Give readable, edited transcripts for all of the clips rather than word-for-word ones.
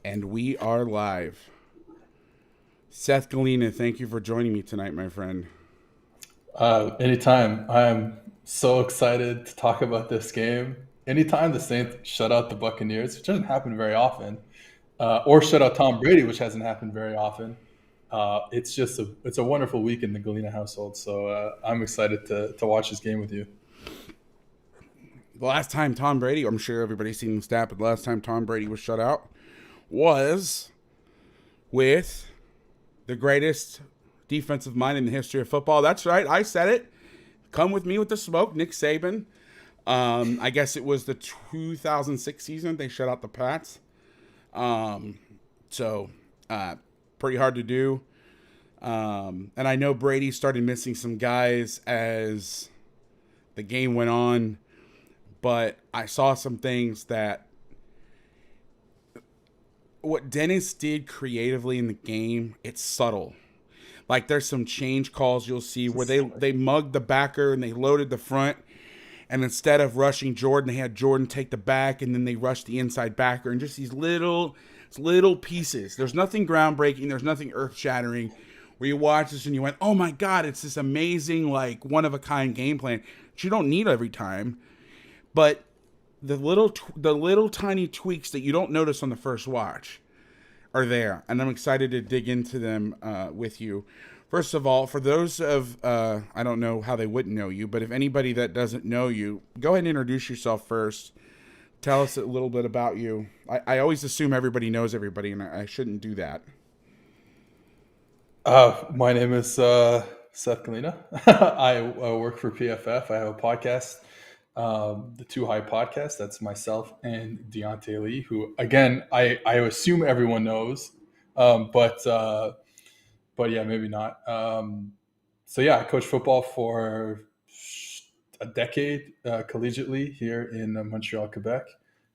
And we are live. Seth Galina, thank you for joining me tonight, my friend. Anytime. I'm so excited to talk about this game. Anytime the Saints shut out the Buccaneers, which doesn't happen very often, or shut out Tom Brady, which hasn't happened very often. It's a wonderful week in the Galena household. So I'm excited to watch this game with you. The last time Tom Brady, I'm sure everybody's seen the stat, but the last time Tom Brady was shut out was with the greatest defensive mind in the history of football. That's right, I said it. Come with me with the smoke, Nick Saban. I guess it was the 2006 season they shut out the Pats. So pretty hard to do. And I know Brady started missing some guys as the game went on, but I saw some things that what Dennis did creatively in the game, it's subtle. Like there's some change calls you'll see where they mugged the backer and they loaded the front, and instead of rushing Jordan, they had Jordan take the back, and then they rushed the inside backer, and just these little pieces. There's nothing groundbreaking. There's nothing earth shattering. Where you watch this and you went, "Oh my God, it's this amazing, like one of a kind game plan that you don't need every time." But the little tiny tweaks that you don't notice on the first watch are there, and I'm excited to dig into them with you. First of all, for those of I don't know how they wouldn't know you, but if anybody that doesn't know you, go ahead and introduce yourself first. Tell us a little bit about you. I always assume everybody knows everybody, and I shouldn't do that. My name is Seth Galena. I work for PFF. I have a podcast, the Too High podcast. That's myself and Deontay Lee, who, again, I assume everyone knows, um, but uh, but yeah, maybe not. So yeah, I coach football for a decade collegiately here in Montreal, Quebec,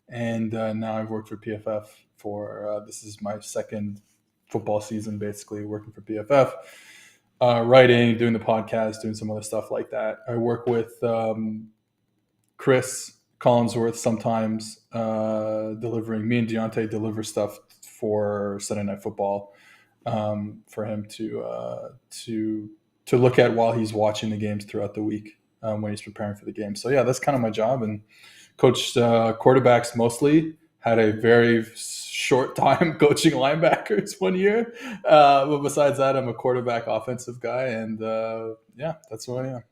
and now I've worked for PFF for this is my second football season, basically working for PFF, writing, doing the podcast, doing some other stuff like that. I work with Chris Collinsworth sometimes, delivering. Me and Deontay deliver stuff for Sunday Night Football, for him to look at while he's watching the games throughout the week, when he's preparing for the game. So yeah, that's kind of my job, and coached quarterbacks mostly. Had a very short time coaching linebackers one year, but besides that, I'm a quarterback offensive guy, and yeah, that's who I am.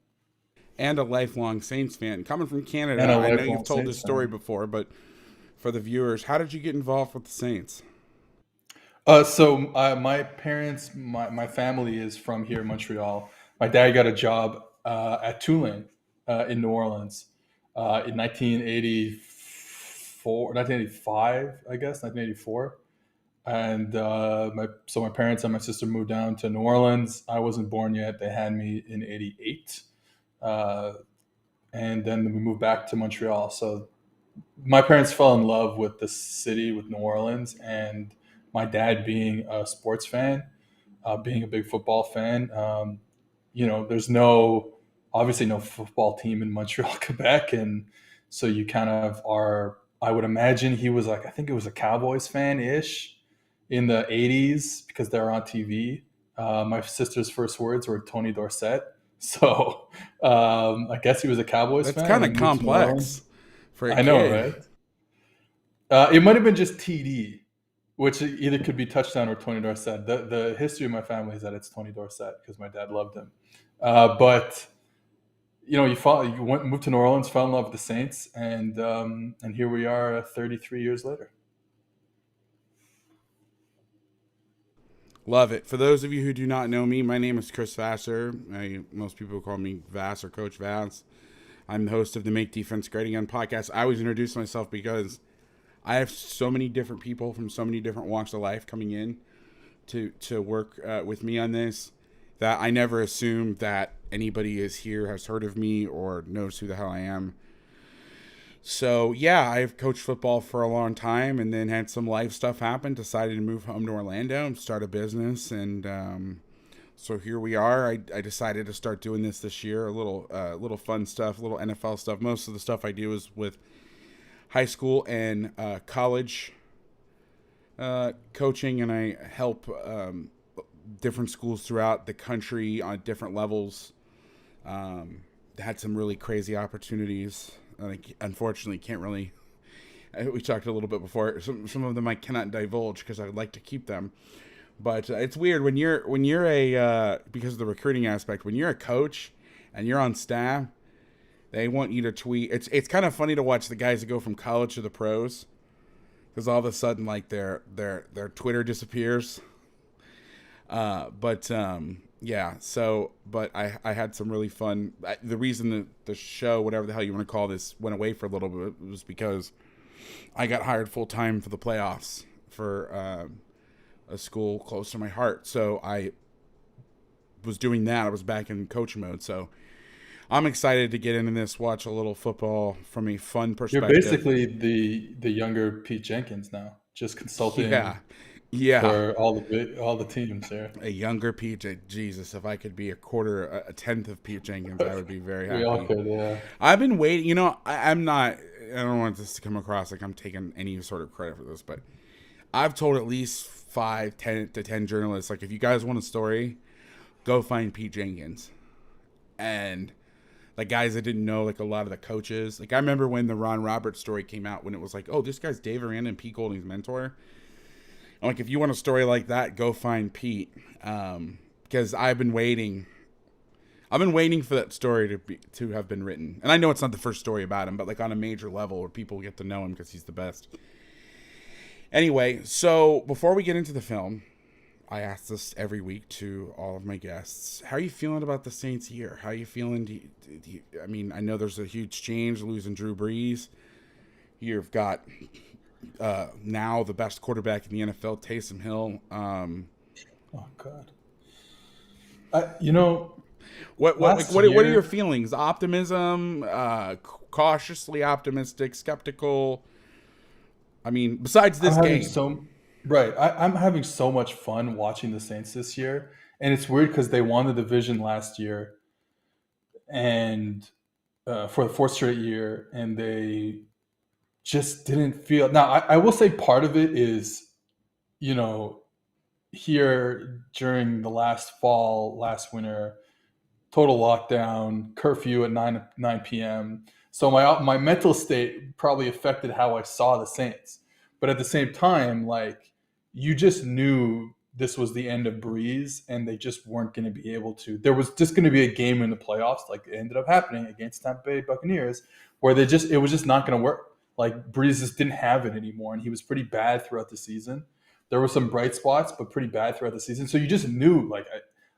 And a lifelong Saints fan. Coming from Canada, And a I know you've lifelong told this Saints story fan. before, but for the viewers, how did you get involved with the Saints? My parents, my family is from here in Montreal. My dad got a job at Tulane in New Orleans in 1984, 1985, I guess, 1984. And my parents and my sister moved down to New Orleans. I wasn't born yet. They had me in '88, uh, and then we moved back to Montreal. So my parents fell in love with the city, with New Orleans, and my dad being a sports fan, being a big football fan. There's obviously no football team in Montreal, Quebec, and so you kind of are. I would imagine he was like, I think it was a Cowboys fan ish in the '80s because they were on TV. My sister's first words were Tony Dorsett, so I guess he was a Cowboys That's fan kind and of he moved to New complex Orleans. for a I know, kid. right? It might have been just TD, which either could be touchdown or Tony Dorsett. The history of my family is that it's Tony Dorsett because my dad loved him. But moved to New Orleans, fell in love with the Saints, and here we are, 33 years later. Love it. For those of you who do not know me, my name is Chris Vasser. Most people call me Vass or Coach Vass. I'm the host of the Make Defense Great Again podcast. I always introduce myself because I have so many different people from so many different walks of life coming in to work with me on this that I never assume that anybody is here, has heard of me, or knows who the hell I am. So yeah, I've coached football for a long time, and then had some life stuff happen. Decided to move home to Orlando and start a business, and so here we are. I decided to start doing this year. A little fun stuff, a little NFL stuff. Most of the stuff I do is with high school and college coaching, and I help different schools throughout the country on different levels. Had some really crazy opportunities. Unfortunately, can't really. We talked a little bit before. Some of them I cannot divulge because I would like to keep them. But it's weird when you're a because of the recruiting aspect. When you're a coach and you're on staff, they want you to tweet. It's kind of funny to watch the guys that go from college to the pros, because all of a sudden like their Twitter disappears. Yeah. So, but I had some really fun. The reason that the show, whatever the hell you want to call this, went away for a little bit was because I got hired full time for the playoffs for a school close to my heart. So I was doing that. I was back in coach mode. So I'm excited to get into this, watch a little football from a fun perspective. You're basically the younger Pete Jenkins now, just consulting for all the teams there. A younger Pete, Jesus, if I could be a tenth of Pete Jenkins, I would be very happy. We all could, yeah. I've been waiting. I'm not. I don't want this to come across like I'm taking any sort of credit for this, but I've told at least 10 journalists, like, if you guys want a story, go find Pete Jenkins. And like guys that didn't know, like a lot of the coaches, like I remember when the Ron Roberts story came out, when it was like, oh, this guy's Dave Aranda and Pete Golding's mentor. I'm like, if you want a story like that, go find Pete. Because I've been waiting for that story to have been written. And I know it's not the first story about him, but like on a major level where people get to know him because he's the best. Anyway, so before we get into the film, I ask this every week to all of my guests. How are you feeling about the Saints year? How are you feeling? I mean, I know there's a huge change, losing Drew Brees. You've got now the best quarterback in the NFL, Taysom Hill. Oh, God. What are your feelings? Optimism, cautiously optimistic, skeptical? I mean, besides this game. I'm having so much fun watching the Saints this year. And it's weird because they won the division last year and for the fourth straight year, and they just didn't feel. Now, I will say part of it is, here during the last winter, total lockdown, curfew at 9 p.m. So my mental state probably affected how I saw the Saints. But at the same time, like, you just knew this was the end of Breeze, and they just weren't going to be able to. There was just going to be a game in the playoffs, like it ended up happening against Tampa Bay Buccaneers, where it was just not going to work. Like, Breeze just didn't have it anymore, and he was pretty bad throughout the season. There were some bright spots, but pretty bad throughout the season. So you just knew, like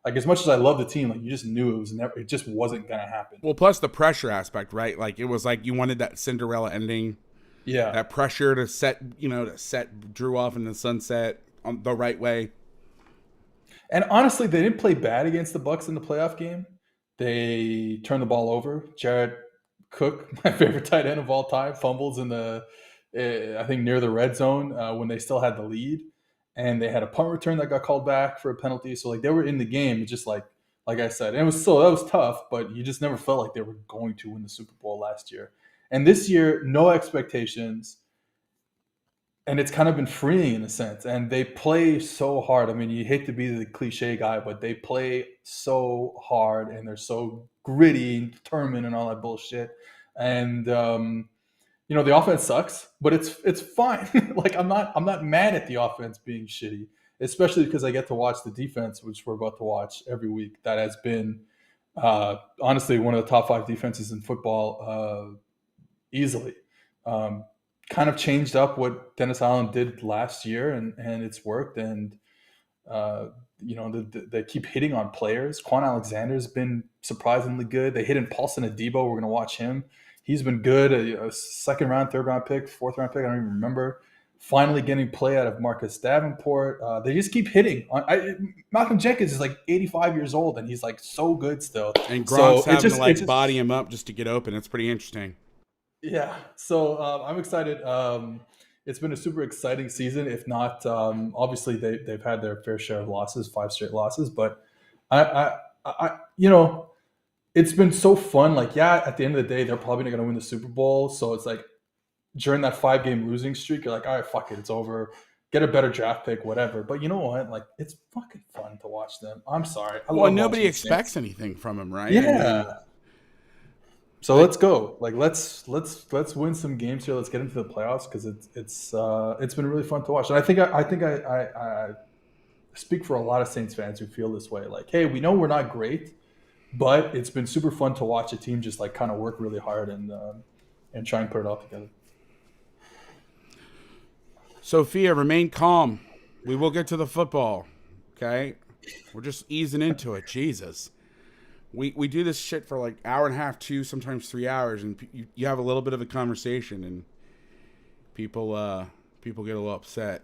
as much as I love the team, like, you just knew it just wasn't going to happen. Well, plus the pressure aspect, right? Like, it was like you wanted that Cinderella ending. Yeah. That pressure to set Drew off in the sunset on the right way. And honestly, they didn't play bad against the Bucs in the playoff game. They turned the ball over. Jared Cook, my favorite tight end of all time, fumbles in I think near the red zone when they still had the lead. And they had a punt return that got called back for a penalty. So, like, they were in the game. Just like I said, and that was tough, but you just never felt like they were going to win the Super Bowl last year. And this year, no expectations. And it's kind of been freeing in a sense. And they play so hard. I mean, you hate to be the cliche guy, but they play so hard, and they're so gritty and determined and all that bullshit. And the offense sucks, but it's fine. Like, I'm not mad at the offense being shitty, especially because I get to watch the defense, which we're about to watch every week. That has been honestly one of the top 5 defenses in football, easily. Kind of changed up what Dennis Allen did last year, and it's worked. And they keep hitting on players. Quan Alexander's been surprisingly good. They hit in Paulson Adebo. We're going to watch him. He's been good. A second round, third round pick, fourth round pick, I don't even remember. Finally getting play out of Marcus Davenport. They just keep hitting. Malcolm Jenkins is like 85 years old, and he's like so good still. And Gronk's having to body him up just to get open. It's pretty interesting. Yeah, so I'm excited. It's been a super exciting season. If not, obviously they've had their fair share of losses, 5 straight losses. But I it's been so fun. Like, yeah, at the end of the day, they're probably not going to win the Super Bowl. So it's like during that 5-game losing streak, you're like, all right, fuck it, it's over. get a better draft pick, whatever. But you know what? Like, it's fucking fun to watch them. I'm sorry, I Well, love nobody watching the expects Saints. anything from him, right? I Yeah. mean, So like, let's go. Like, let's win some games here. Let's get into the playoffs because it's been really fun to watch. And I speak for a lot of Saints fans who feel this way. Like, hey, we know we're not great, but it's been super fun to watch a team just like kind of work really hard and try and put it all together. Sophia, remain calm. We will get to the football. Okay, we're just easing into it. Jesus, we do this shit for like hour and a half, 2, sometimes 3 hours, and you have a little bit of a conversation, and people get a little upset.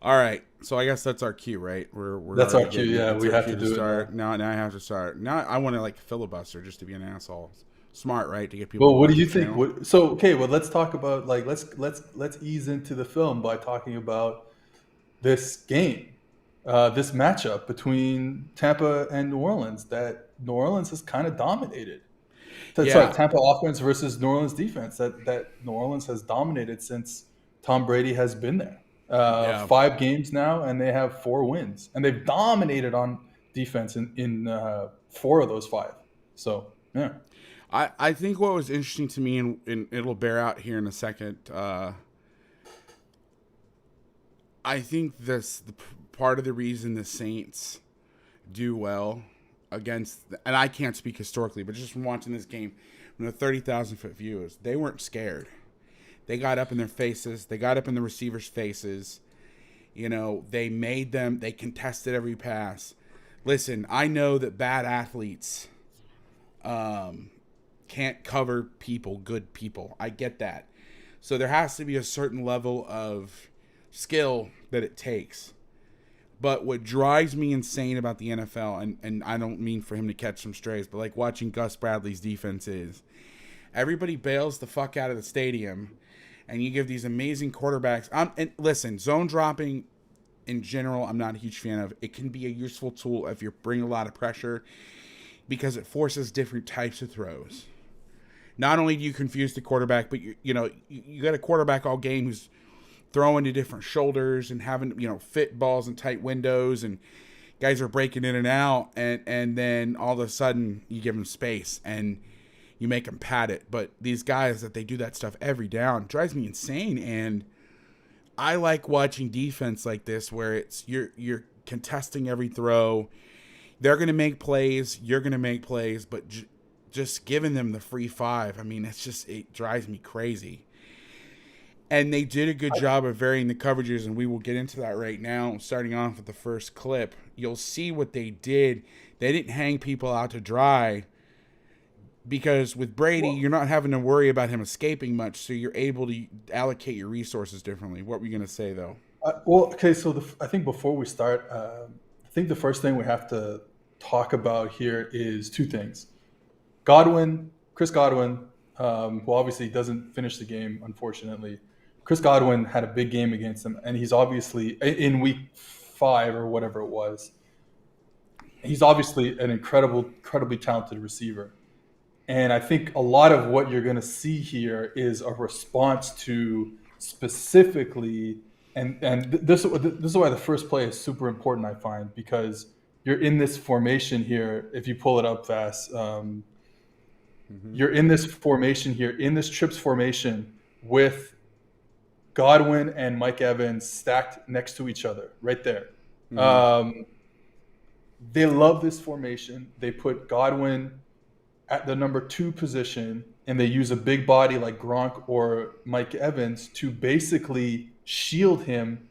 All right, so I guess that's our cue, right? That's our already cue. getting Yeah, it's we our have cue to do start. it Now I have to start. Now I want to like filibuster just to be an asshole. Smart, right? To get people. Well, to what do watch you the think? channel. So, okay, well, let's talk about like let's ease into the film by talking about this game, this matchup between Tampa and New Orleans that New Orleans has kind of dominated. Sorry, Yeah, Tampa offense versus New Orleans defense that New Orleans has dominated since Tom Brady has been there. yeah. 5 games now, and they have 4 wins, and they've dominated on defense in 4 of those 5. So yeah. I think what was interesting to me, and it'll bear out here in a second. I think part of the reason the Saints do well against, and I can't speak historically, but just from watching this game from the 30,000-foot view, is they weren't scared. They got up in their faces. They got up in the receivers' faces. You know, they made them. They contested every pass. Listen, I know that bad athletes can't cover people, good people. I get that. So there has to be a certain level of skill that it takes. But what drives me insane about the NFL, and I don't mean for him to catch some strays, but like watching Gus Bradley's defense is, everybody bails the fuck out of the stadium, and you give these amazing quarterbacks. And listen, zone dropping in general, I'm not a huge fan of. It can be a useful tool if you're bringing a lot of pressure because it forces different types of throws. Not only do you confuse the quarterback, but you got a quarterback all game who's throwing to different shoulders and having, fit balls in tight windows, and guys are breaking in and out, and then all of a sudden you give them space and you make them pad it. But these guys that they do that stuff every down drives me insane, and I like watching defense like this where it's you're contesting every throw. They're going to make plays, you're going to make plays, but just giving them the free 5, I mean, it drives me crazy. And they did a good job of varying the coverages, and we will get into that right now. Starting off with the first clip, you'll see what they did. They didn't hang people out to dry because with Brady, you're not having to worry about him escaping much, so you're able to allocate your resources differently. What were you going to say, though? Okay, so I think before we start, I think the first thing we have to talk about here is 2 things. Chris Godwin, who obviously doesn't finish the game, unfortunately. Chris Godwin had a big game against him, and he's obviously in week 5 or whatever it was. He's obviously an incredibly talented receiver. And I think a lot of what you're going to see here is a response to specifically, and this is why the first play is super important, I find, because you're in this formation here. If you pull it up, Vass, you're in this formation here, in this trips formation with Godwin and Mike Evans stacked next to each other right there. They love this formation. They put Godwin at the number 2 position, and they use a big body like Gronk or Mike Evans to basically shield him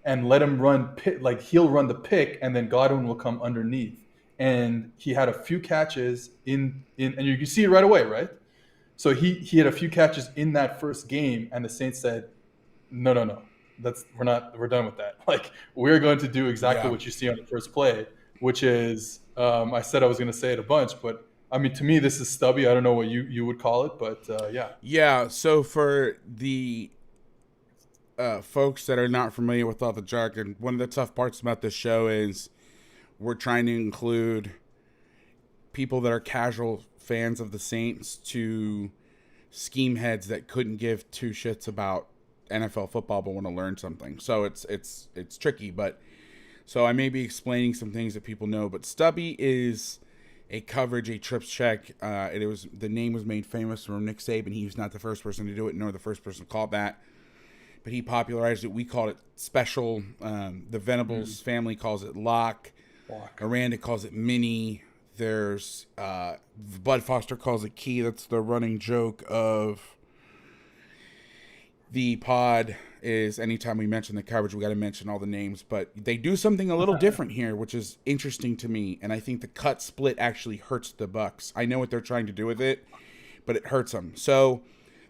and let him run like he'll run the pick, and then Godwin will come underneath. And he had a few catches in and you can see it right away, right? So he had a few catches in that first game, and the Saints said, no, we're done with that. Like, we're going to do exactly what you see on the first play, which is I said I was going to say it a bunch, but I mean, to me, this is stubby. I don't know what you would call it, but yeah. Yeah, so for the folks that are not familiar with all the jargon, one of the tough parts about this show is we're trying to include people that are casual fans of the Saints to scheme heads that couldn't give 2 shits about NFL football but want to learn something. So it's tricky, but so I may be explaining some things that people know. But stubby is a coverage, a trips check. The name was made famous from Nick Saban. He was not the first person to do it, nor the first person called that. But he popularized it. We called it special. The Venables family calls it lock. Aranda calls it mini. There's Bud Foster calls it key. That's the running joke of the pod. Is anytime we mention the coverage, we got to mention all the names. But they do something a little different here, which is interesting to me. And I think the cut split actually hurts the Bucs. I know what they're trying to do with it, but it hurts them. So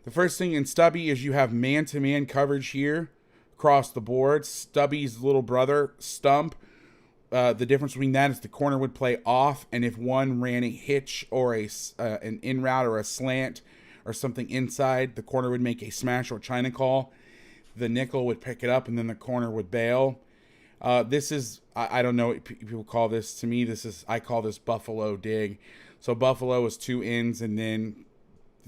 the first thing in stubby is you have man-to-man coverage here across the board. Stubby's little brother, Stump. The difference between that is the corner would play off, and if one ran a hitch or an in route or a slant or something inside, the corner would make a smash or China call. The nickel would pick it up, and then the corner would bail. This is, I don't know what people call this. To me, I call this Buffalo dig. So Buffalo is 2 ends and then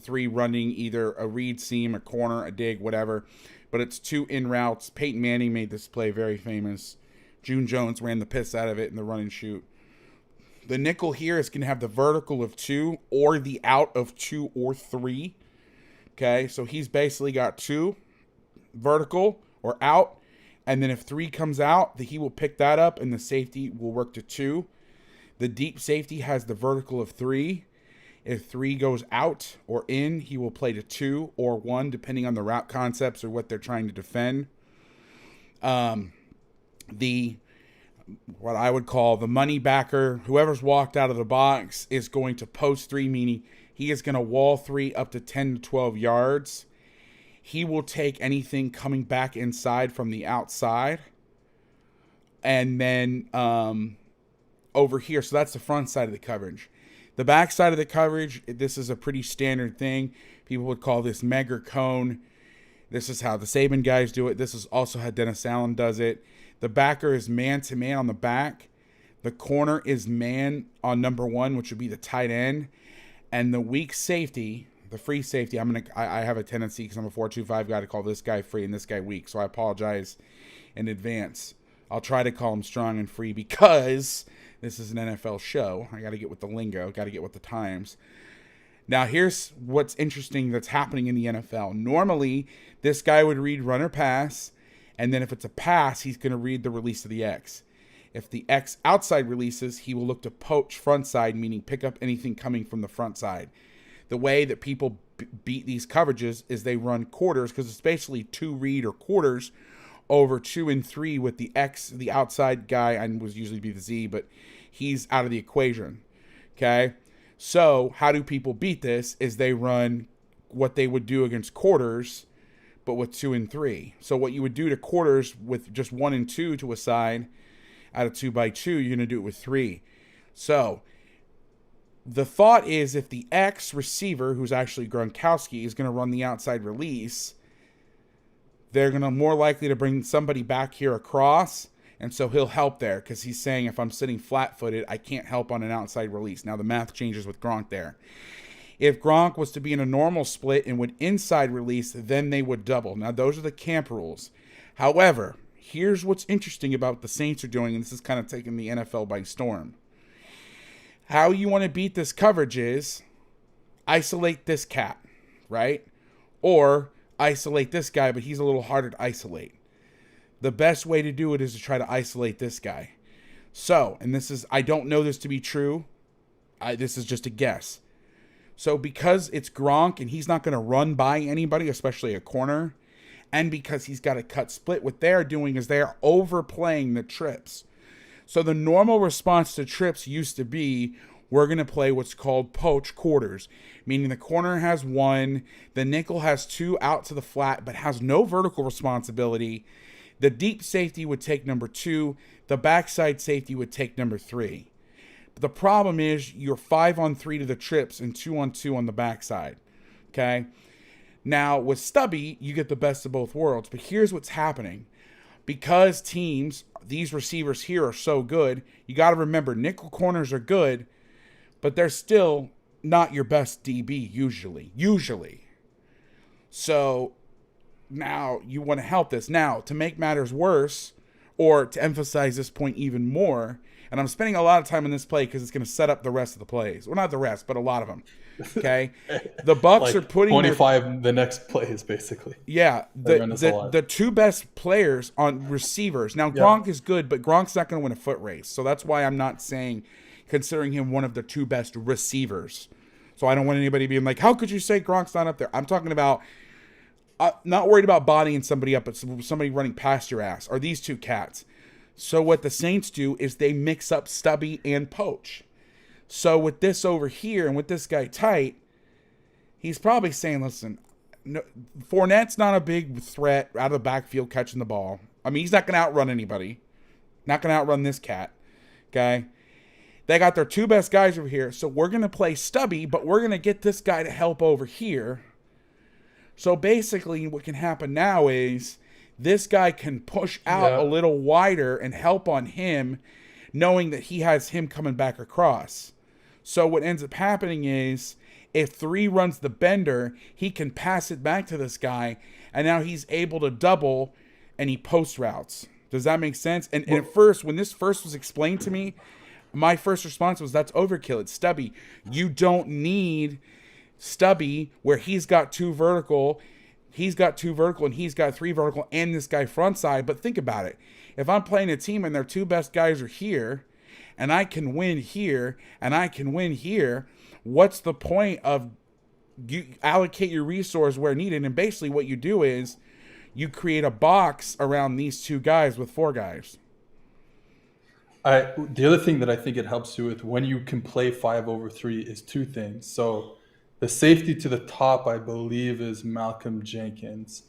3 running either a read seam, a corner, a dig, whatever. But it's 2 in routes. Peyton Manning made this play very famous. June Jones ran the piss out of it in the run and shoot. The nickel here is going to have the vertical of 2 or the out of 2 or 3. Okay, so he's basically got 2 vertical or out, and then if 3 comes out, he will pick that up and the safety will work to 2. The deep safety has the vertical of 3. If 3 goes out or in, he will play to 2 or 1 depending on the route concepts or what they're trying to defend. What I would call the money backer, whoever's walked out of the box, is going to post 3, meaning he is going to wall 3 up to 10 to 12 yards. He will take anything coming back inside from the outside. And then over here, so that's the front side of the coverage. The back side of the coverage, this is a pretty standard thing. People would call this Megger cone. This is how the Saban guys do it. This is also how Dennis Allen does it. The backer is man-to-man on the back. The corner is man on number 1, which would be the tight end. And the weak safety, the free safety, I have a tendency, because I'm a 4-2-5 guy, to call this guy free and this guy weak. So I apologize in advance. I'll try to call him strong and free because this is an NFL show. I got to get with the lingo. Got to get with the times. Now, here's what's interesting that's happening in the NFL. Normally, this guy would read run or pass, and then if it's a pass, he's going to read the release of the X. If the X outside releases, he will look to poach front side, meaning pick up anything coming from the front side. The way that people beat these coverages is they run quarters, because it's basically 2 read or quarters over 2 and 3 with the X, the outside guy, and was usually be the Z, but he's out of the equation. Okay? So how do people beat this is they run what they would do against quarters, but with 2 and 3. So what you would do to quarters with just 1 and 2 to a side out of 2x2, you're going to do it with 3. So the thought is if the X receiver, who's actually Gronkowski, is going to run the outside release, they're going to more likely to bring somebody back here across, and so he'll help there because he's saying if I'm sitting flat-footed, I can't help on an outside release. Now the math changes with Gronk there. If Gronk was to be in a normal split and would inside release, then they would double. Now those are the camp rules. However, here's what's interesting about what the Saints are doing, and this is kind of taking the NFL by storm. How you want to beat this coverage is isolate this cat, right? Or isolate this guy, but he's a little harder to isolate. The best way to do it is to try to isolate this guy. So, and this is, I don't know this to be true. This is just a guess. So because it's Gronk and he's not going to run by anybody, especially a corner, and because he's got a cut split, what they're doing is they're overplaying the trips. So the normal response to trips used to be, we're going to play what's called poach quarters, meaning the corner has 1, the nickel has 2 out to the flat, but has no vertical responsibility. The deep safety would take number 2. The backside safety would take number 3. But the problem is you're 5-on-3 to the trips and 2-on-2 on the backside. Okay? Now, with stubby, you get the best of both worlds. But here's what's happening. Because teams, these receivers here are so good, you got to remember nickel corners are good, but they're still not your best DB usually. So now you want to help this. Now, to make matters worse, or to emphasize this point even more, and I'm spending a lot of time on this play because it's going to set up the rest of the plays. Well, not the rest, but a lot of them. Okay, the Bucs like are putting 25 the next plays basically. The two best players on receivers. Now Gronk is good, but Gronk's not going to win a foot race, so that's why I'm not considering him one of the two best receivers. So I don't want anybody being like, how could you say Gronk's not up there? I'm talking about not worried about bodying somebody up, but somebody running past your ass. Are these two cats? So what the Saints do is they mix up stubby and poach. So with this over here and with this guy tight, he's probably saying, listen, no, Fournette's not a big threat out of the backfield catching the ball. I mean, he's not going to outrun anybody. Not going to outrun this cat. Okay? They got their two best guys over here. So we're going to play stubby, but we're going to get this guy to help over here. So basically what can happen now is this guy can push out a little wider and help on him, knowing that he has him coming back across. So what ends up happening is if 3 runs the bender, he can pass it back to this guy, and now he's able to double, and he post routes. Does that make sense? And at first, when this first was explained to me, my first response was, that's overkill. It's stubby. You don't need stubby where he's got 2 vertical, and he's got 3 vertical, and this guy front side. But think about it. If I'm playing a team and their 2 best guys are here, and I can win here, and I can win here, what's the point of you allocate your resource where needed? And basically what you do is you create a box around these 2 guys with 4 guys. The other thing that I think it helps you with when you can play 5/3 is 2 things. So the safety to the top, I believe, is Malcolm Jenkins.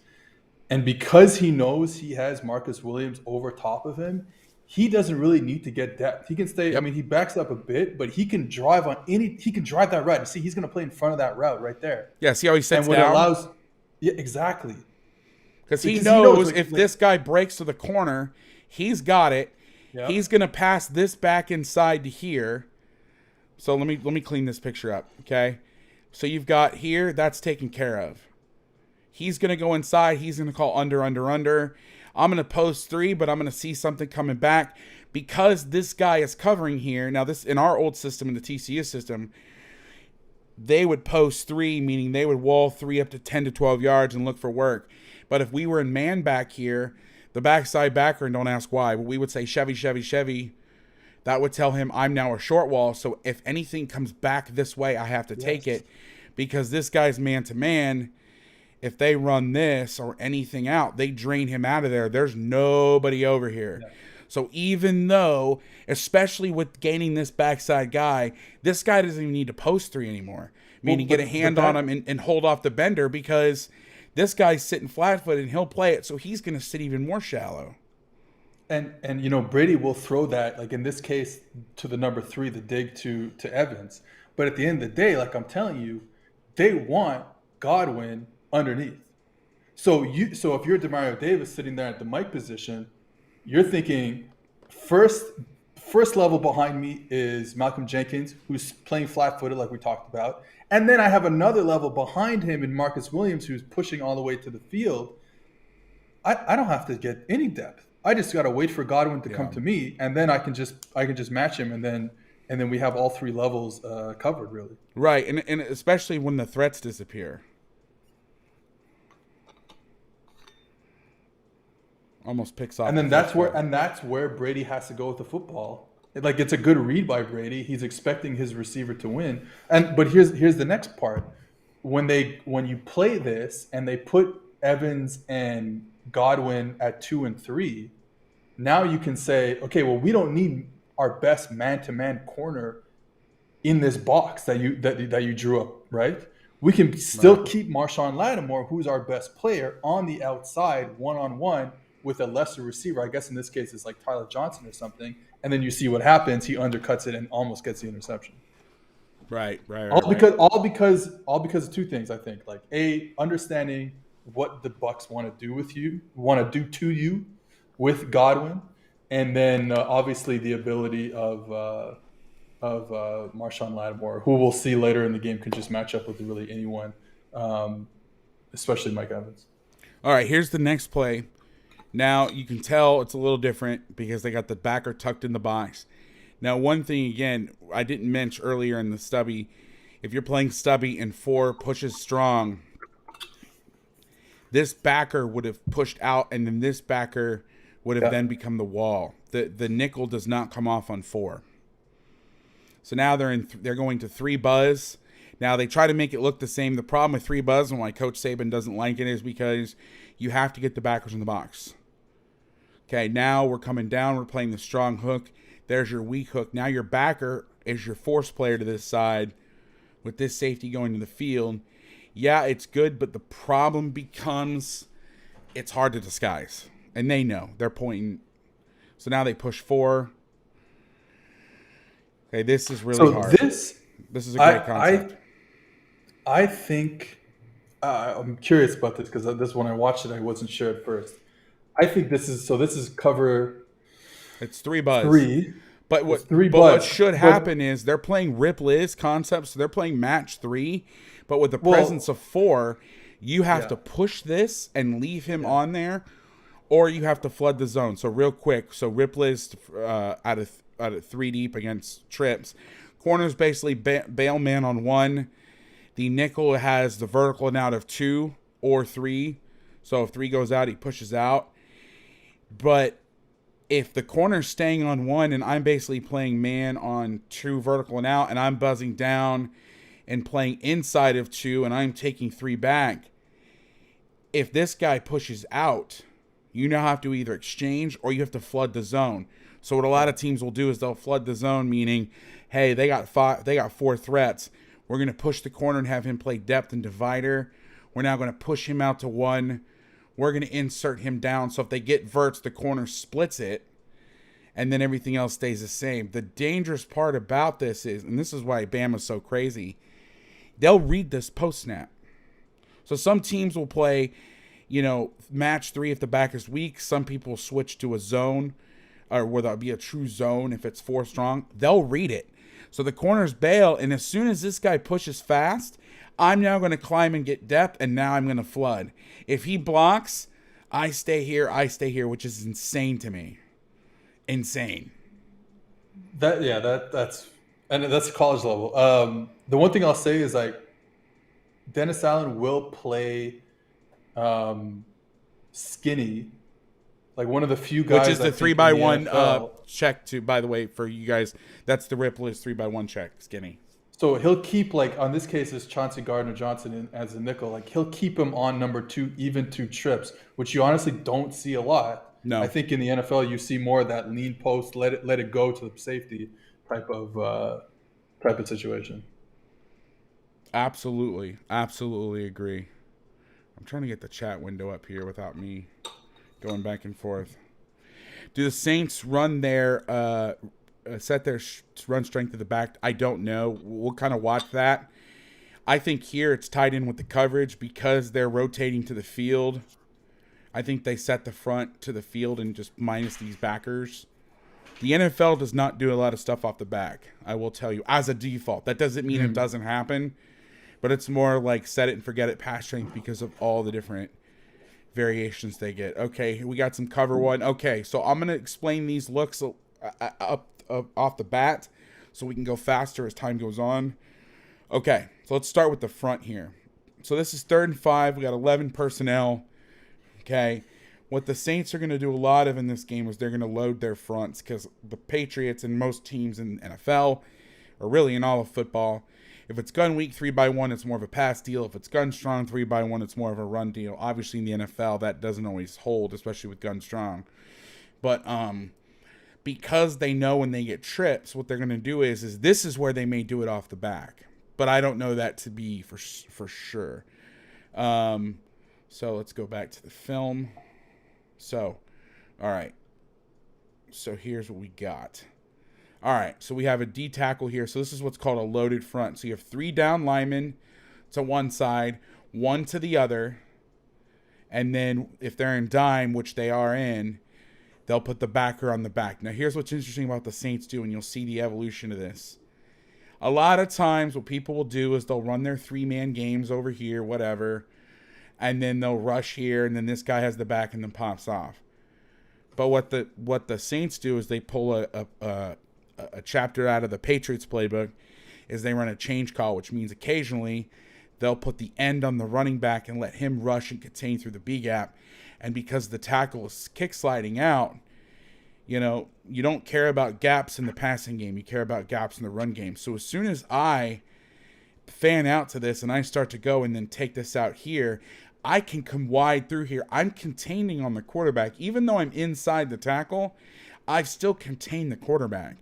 And because he knows he has Marcus Williams over top of him, he doesn't really need to get depth. He can stay. I mean, he backs up a bit, but he can drive he can drive that route. You see, he's going to play in front of that route right there. Yeah, see how he sits down? And what allows, exactly. Because he knows if this guy breaks to the corner, he's got it. Yep. He's going to pass this back inside to here. So let me clean this picture up, okay? So you've got here, that's taken care of. He's going to go inside. He's going to call under. I'm going to post 3, but I'm going to see something coming back because this guy is covering here. Now, this in our old system, in the TCU system, they would post 3, meaning they would wall 3 up to 10 to 12 yards and look for work. But if we were in man back here, the backside backer, and don't ask why, but we would say Chevy. That would tell him I'm now a short wall. So if anything comes back this way, I have to take it because this guy's man-to-man. If they run this or anything out, they drain him out of there. There's nobody over here. Yeah. So even though, especially with gaining this backside guy, this guy doesn't even need to post 3 anymore. Meaning get a hand on him and hold off the bender because this guy's sitting flat-footed and he'll play it. So he's going to sit even more shallow. And you know, Brady will throw that, like in this case, to the number 3, the dig to Evans. But at the end of the day, like I'm telling you, they want Godwin underneath. So if you're Demario Davis sitting there at the Mike position, you're thinking first level behind me is Malcolm Jenkins, who's playing flat-footed like we talked about. And then I have another level behind him in Marcus Williams, who's pushing all the way to the field. I don't have to get any depth. I just got to wait for Godwin to come to me, and then I can just match him, and then we have all 3 levels covered, really. Right, and especially when the threats disappear. Almost picks off. And then that's where Brady has to go with the football. Like, it's a good read by Brady. He's expecting his receiver to win. But here's the next part. When you play this and they put Evans and Godwin at 2 and 3, now you can say, okay, well, we don't need our best man-to-man corner in this box that you drew up, right? We can still keep Marshawn Lattimore, who's our best player, on the outside one-on-one with a lesser receiver. I guess in this case it's like Tyler Johnson or something. And then you see what happens. He undercuts it and almost gets the interception. Right. All because of 2 things, I think. Like, understanding what the Bucs want to do to you with Godwin, and then obviously the ability of Marshawn Lattimore, who we'll see later in the game, can just match up with really anyone, especially Mike Evans. All right, here's the next play. Now you can tell it's a little different because they got the backer tucked in the box. Now, one thing again, I didn't mention earlier in the stubby, if you're playing stubby and 4 pushes strong, this backer would have pushed out, and then this backer would have then become the wall. The nickel does not come off on 4. So now they're going to 3 buzz. Now they try to make it look the same. The problem with 3 buzz and why Coach Saban doesn't like it is because you have to get the backers in the box. Okay, now we're coming down. We're playing the strong hook. There's your weak hook. Now your backer is your force player to this side with this safety going to the field. Yeah, it's good, but the problem becomes it's hard to disguise. And they know. They're pointing. So now they push 4. Okay, this is really hard. This is a great concept. I think I'm curious about this because this when I watched it, I wasn't sure at first. I think this is cover. It's 3 buzz. 3. But what should happen is they're playing Rip Liz concepts. So they're playing match 3. But with the presence of 4, you have to push this and leave him on there, or you have to flood the zone. So real quick, so Rip Liz out of 3 deep against trips. Corner's basically bail man on 1. The nickel has the vertical and out of 2 or 3. So if 3 goes out, he pushes out. But if the corner's staying on 1 and I'm basically playing man on 2 vertical and out and I'm buzzing down and playing inside of 2 and I'm taking 3 back, if this guy pushes out, you now have to either exchange or you have to flood the zone. So what a lot of teams will do is they'll flood the zone, meaning, hey, they got 4 threats. We're going to push the corner and have him play depth and divider. We're now going to push him out to 1. We're going to insert him down. So if they get verts, the corner splits it, and then everything else stays the same. The dangerous part about this is, and this is why Bama's so crazy, they'll read this post snap. So some teams will play, match 3 if the back is weak. Some people switch to a zone, or where there'll be a true zone if it's 4 strong. They'll read it. So the corners bail, and as soon as this guy pushes fast, I'm now going to climb and get depth, and now I'm going to flood. If he blocks, I stay here, which is insane to me. Insane. That's college level. The one thing I'll say is Dennis Allen will play skinny, like one of the few guys. Which is the 3x1 check to, by the way, for you guys. That's the Ripley's 3x1 check, skinny. So he'll keep, on this case, is Chauncey Gardner-Johnson as a nickel. He'll keep him on number 2, even 2 trips, which you honestly don't see a lot. No. I think in the NFL you see more of that lean post, let it go to the safety type of situation. Absolutely agree. I'm trying to get the chat window up here without me going back and forth. Do the Saints run their set their run strength to the back? I don't know. We'll kind of watch that. I think here it's tied in with the coverage because they're rotating to the field. I think they set the front to the field and just minus these backers. The NFL does not do a lot of stuff off the back, I will tell you, as a default. That doesn't mean it doesn't happen, but it's more like set it and forget it pass strength because of all the different variations they get. Okay, we got some cover 1. Okay, so I'm going to explain these looks up off the bat so we can go faster as time goes on. Okay, so let's start with the front here. So this is 3rd and 5. We got 11 personnel. Okay, what the Saints are going to do a lot of in this game is they're going to load their fronts because the Patriots and most teams in the NFL, or really in all of football, if it's gun weak 3x1, it's more of a pass deal. If it's gun strong 3x1, it's more of a run deal. Obviously in the NFL, that doesn't always hold, especially with gun strong. But because they know when they get trips, what they're going to do is this is where they may do it off the back. But I don't know that to be for sure. So let's go back to the film. So, all right. So here's what we got. All right, so we have a D tackle here. So this is what's called a loaded front. So you have 3 down linemen to one side, 1 to the other. And then if they're in dime, which they are in, they'll put the backer on the back. Now, here's what's interesting about the Saints do, and you'll see the evolution of this. A lot of times what people will do is they'll run their 3-man games over here, whatever. and then they'll rush here, and then this guy has the back and then pops off. But what the Saints do is they pull a chapter out of the Patriots playbook, is they run a change call, which means occasionally they'll put the end on the running back and let him rush and contain through the B gap. And because the tackle is kick sliding out, you don't care about gaps in the passing game. You care about gaps in the run game. So as soon as I fan out to this and I start to go and then take this out here, I can come wide through here. I'm containing on the quarterback. Even though I'm inside the tackle, I've still contained the quarterback.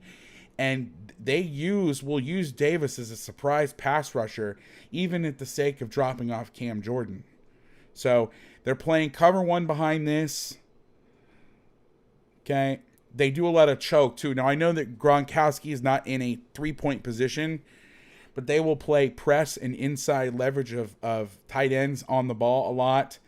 And will use Davis as a surprise pass rusher, even at the sake of dropping off Cam Jordan. So they're playing cover one behind this. Okay. They do a lot of choke too. Now I know that Gronkowski is not in a 3-point position, but they will play press and inside leverage of tight ends on the ball a lot.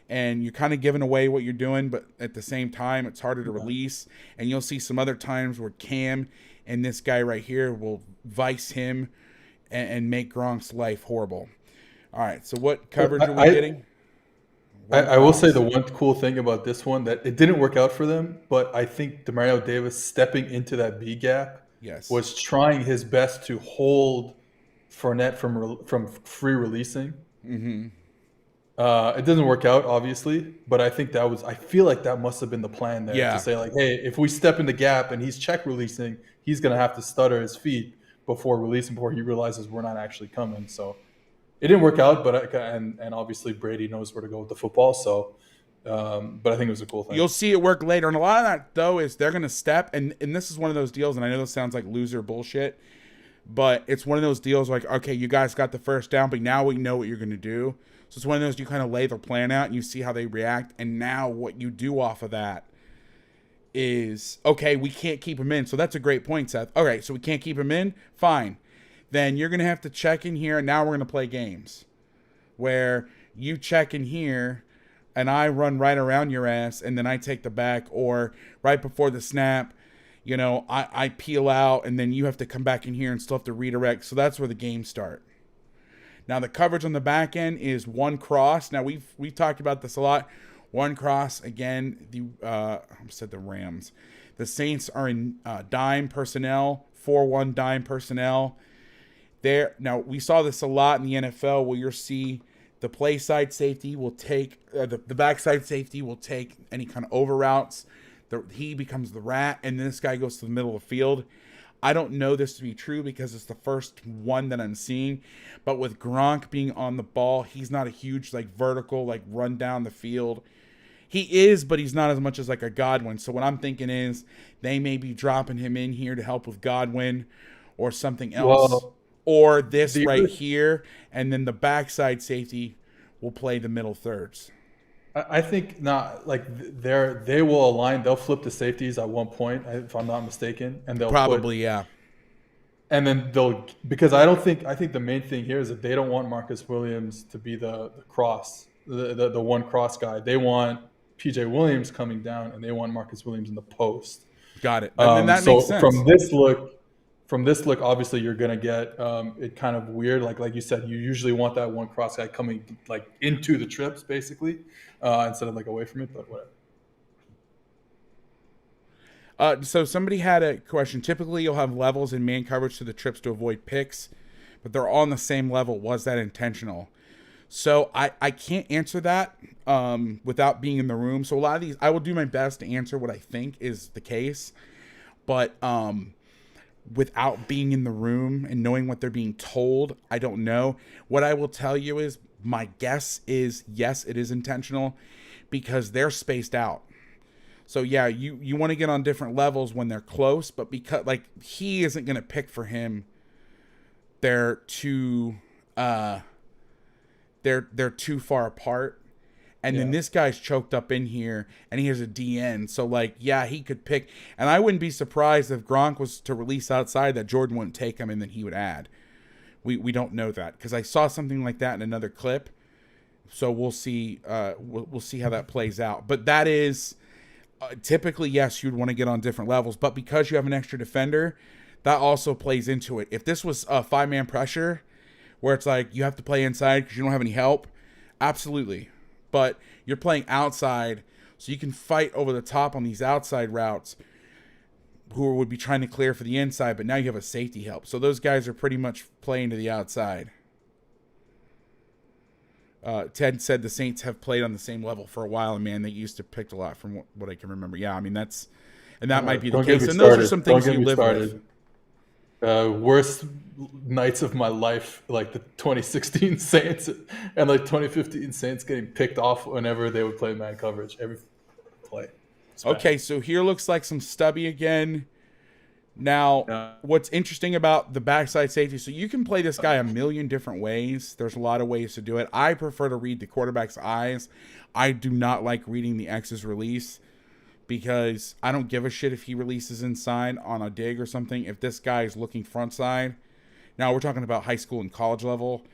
And you're kind of giving away what you're doing, but at the same time, it's harder to release. And you'll see some other times where Cam and this guy right here will vice him and make Gronk's life horrible. All right, so what coverage are we getting? I will say the one cool thing about this one, that it didn't work out for them, but I think Demario Davis stepping into that B gap was trying his best to hold Fournette from free releasing. Mm-hmm. It doesn't work out, obviously, but I think I feel like that must have been the plan there, to say like, hey, if we step in the gap and he's check releasing, he's going to have to stutter his feet before he realizes we're not actually coming. So it didn't work out, but and obviously Brady knows where to go with the football. So, but I think it was a cool thing. You'll see it work later. And a lot of that, though, is they're going to step, and this is one of those deals, and I know this sounds like loser bullshit, but it's one of those deals like, okay, you guys got the first down, but now we know what you're going to do. So it's one of those, you kind of lay the plan out and you see how they react. And now what you do off of that is, okay, we can't keep him in. So that's a great point, Seth. All right, so we can't keep him in? Fine. Then you're going to have to check in here, and now we're going to play games where you check in here and I run right around your ass and then I take the back, or right before the snap, I peel out and then you have to come back in here and still have to redirect. So that's where the games start. Now, the coverage on the back end is one cross. Now, we've talked about this a lot. One cross, again, I said the Rams. The Saints are in dime personnel, 4-1 dime personnel. Now, we saw this a lot in the NFL where you'll see the play side safety will take, the backside safety will take any kind of over routes. He becomes the rat, and this guy goes to the middle of the field. I don't know this to be true because it's the first one that I'm seeing. But with Gronk being on the ball, he's not a huge vertical run down the field. He is, but he's not as much as a Godwin. So what I'm thinking is they may be dropping him in here to help with Godwin or something else. Well, or this right here, and then the backside safety will play the middle thirds. I think not. They will align. They'll flip the safeties at one point, if I'm not mistaken, and they'll probably And then because I think the main thing here is that they don't want Marcus Williams to be the cross, the one cross guy. They want PJ Williams coming down, and they want Marcus Williams in the post. Got it. And then that makes sense. From this look, obviously you're gonna get it kind of weird. Like you said, you usually want that one cross guy coming into the trips, basically, instead of away from it. But whatever. So somebody had a question. Typically, you'll have levels in man coverage to the trips to avoid picks, but they're all on the same level. Was that intentional? So I can't answer that without being in the room. So a lot of these, I will do my best to answer what I think is the case, but without being in the room and knowing what they're being told, I don't know. What I will tell you is my guess is yes, it is intentional because they're spaced out. So yeah, you want to get on different levels when they're close, but because he isn't going to pick for him, they're too too far apart. And then this guy's choked up in here, and he has a DN. So, he could pick. And I wouldn't be surprised if Gronk was to release outside that Jordan wouldn't take him, and then he would add. We don't know that because I saw something like that in another clip. So we'll see. We'll see how that plays out. But that is typically, yes, you'd want to get on different levels. But because you have an extra defender, that also plays into it. If this was a 5-man pressure, where it's you have to play inside because you don't have any help, Absolutely. But you're playing outside, so you can fight over the top on these outside routes who would be trying to clear for the inside, but now you have a safety help. So those guys are pretty much playing to the outside. Ted said the Saints have played on the same level for a while, and man, they used to pick a lot from what I can remember. Yeah, I mean, that might be the case. And those are some things you live with. Worst nights of my life, like the 2016 Saints and like 2015 Saints getting picked off whenever they would play man coverage. Every play. Okay, so here looks like some stubby again. Now, what's interesting about the backside safety, so you can play this guy a million different ways. There's a lot of ways to do it. I prefer to read the quarterback's eyes. I do not like reading the X's release because I don't give a shit if he releases inside on a dig or something. If this guy is looking front side, now we're talking about high school and college level.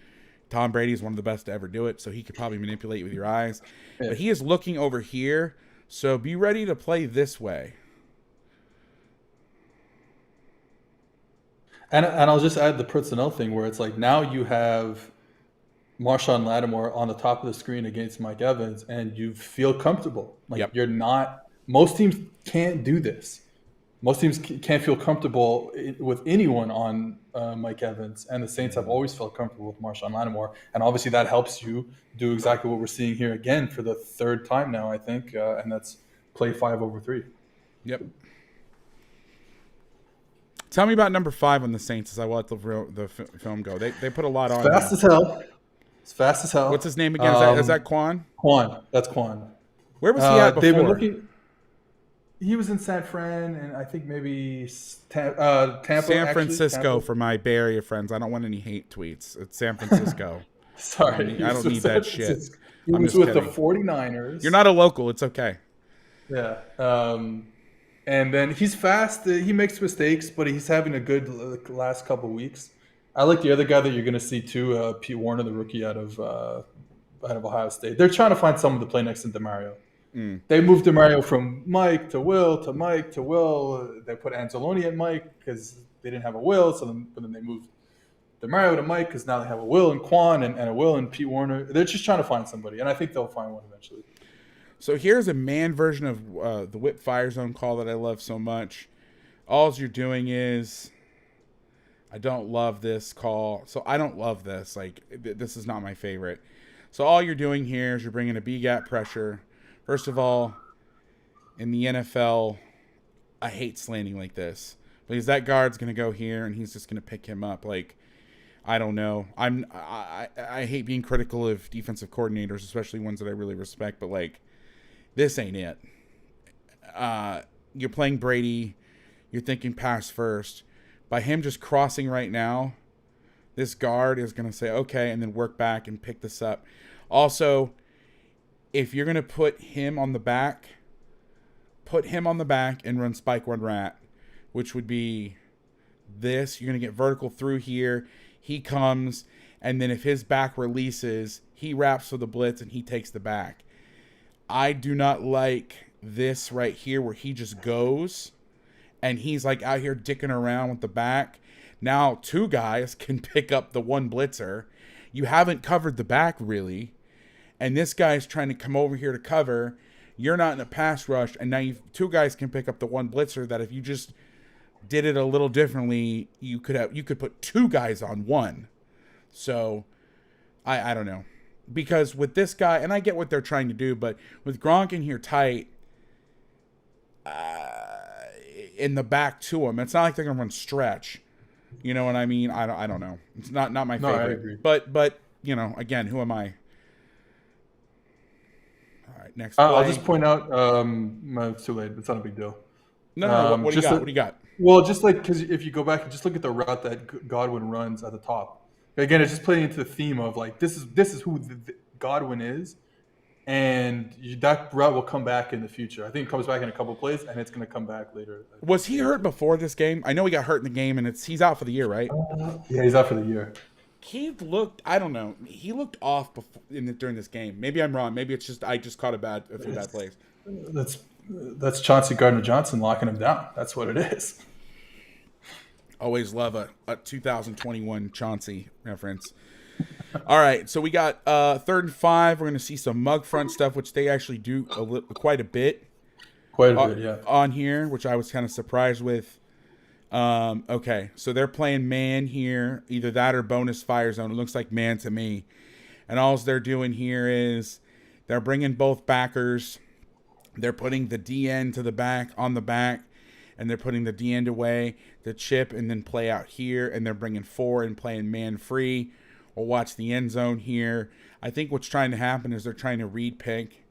Tom Brady is one of the best to ever do it, so he could probably manipulate with your eyes. Yeah. But he is looking over here, so be ready to play this way. And I'll just add the personnel thing where it's like now you have Marshawn Lattimore on the top of the screen against Mike Evans, and you feel comfortable. Like you're not. Most teams can't do this. Most teams can't feel comfortable with anyone on Mike Evans, and the Saints have always felt comfortable with Marshawn Lattimore, and obviously that helps you do exactly what we're seeing here again for the third time now, I think, and that's play 5 over 3. Yep. Tell me about number 5 on the Saints as I let the film go. They put a lot on. Fast as hell. It's fast as hell. What's his name again? Is that Quan? Quan. That's Quan. Where was he at before? They've been looking. He was in San Fran, and I think maybe Tampa. San Francisco, Tampa. For my Bay Area friends. I don't want any hate tweets. It's San Francisco. Sorry. I don't need that shit. He was with the 49ers. You're not a local. It's okay. Yeah. And then he's fast. He makes mistakes, but he's having a good last couple of weeks. I like the other guy that you're going to see too, Pete Warner, the rookie out of Ohio State. They're trying to find someone to play next to DeMario. They moved DeMario from Mike to Will to Mike to Will. They put Anzalone at Mike because they didn't have a Will. But then they moved DeMario to Mike because now they have a Will and Quan and a Will and Pete Warner. They're just trying to find somebody, and I think they'll find one eventually. So here's a man version of the whip fire zone call that I love so much. All you're doing is, I don't love this call. So I don't love this. Like, this is not my favorite. So all you're doing here is you're bringing a B-gap pressure. First of all, in the NFL, I hate slanting like this. Because that guard's going to go here, and he's just going to pick him up. Like, I don't know. I hate being critical of defensive coordinators, especially ones that I really respect. But, like, this ain't it. You're playing Brady. You're thinking pass first. By him just crossing right now, this guard is going to say, okay, and then work back and pick this up. Also, if you're going to put him on the back and run spike one rat, which would be this. You're going to get vertical through here. He comes, and then if his back releases, he wraps for the blitz, and he takes the back. I do not like this right here where he just goes and he's like out here dicking around with the back. Now 2 guys can pick up the one blitzer. You haven't covered the back really. And this guy's trying to come over here to cover. You're not in a pass rush. And now 2 guys can pick up the one blitzer that if you just did it a little differently, you could put 2 guys on one. So I don't know. Because with this guy, and I get what they're trying to do, but with Gronk in here tight, in the back to him, it's not like they're going to run stretch. You know what I mean? I don't know. It's not my favorite. I agree. But you know, again, who am I? All right, next play. I'll just point out, it's too late. It's not a big deal. No, what do you got? What do you got? Well, just like, because if you go back and just look at the route that Godwin runs at the top. Again, it's just playing into the theme of like this is who Godwin is, and that route will come back in the future. I think it comes back in a couple plays, and it's going to come back later. Was he hurt before this game? I know he got hurt in the game, and he's out for the year, right? Yeah, he's out for the year. He looked, I don't know, he looked off during this game. Maybe I'm wrong. Maybe it's just I just caught a few bad plays. That's Chauncey Gardner-Johnson locking him down. That's what it is. Always love a 2021 Chauncey reference. All right, so we got 3rd and 5. We're going to see some mug front stuff, which they actually do quite a bit Quite a bit, yeah. on here, which I was kind of surprised with. Okay, so they're playing man here, either that or bonus fire zone. It looks like man to me. And all they're doing here is they're bringing both backers. They're putting the D end to the back on the back, and they're putting the D end away, the chip, and then play out here. And they're bringing 4 and playing man free. We'll watch the end zone here. I think what's trying to happen is they're trying to read pick.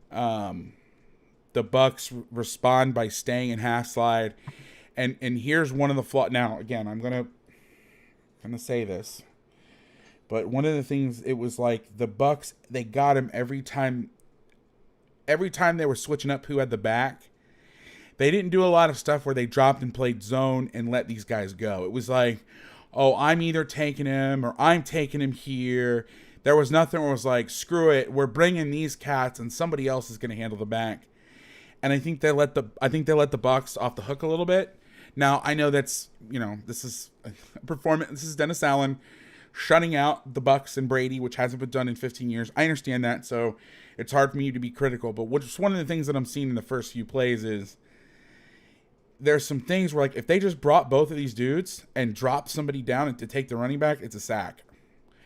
The Bucs respond by staying in half slide. And here's one of the flaws. Now, again, I'm gonna say this, but one of the things, it was like the Bucs, they got him every time. Every time they were switching up who had the back, they didn't do a lot of stuff where they dropped and played zone and let these guys go. It was like, oh, I'm either taking him or I'm taking him here. There was nothing where it was like, screw it, we're bringing these cats and somebody else is going to handle the back. And I think they let the Bucs off the hook a little bit. Now, I know that's, this is a performance. This is Dennis Allen shutting out the Bucs and Brady, which hasn't been done in 15 years. I understand that, so it's hard for me to be critical. But what's one of the things that I'm seeing in the first few plays is there's some things where, like, if they just brought both of these dudes and dropped somebody down to take the running back, it's a sack.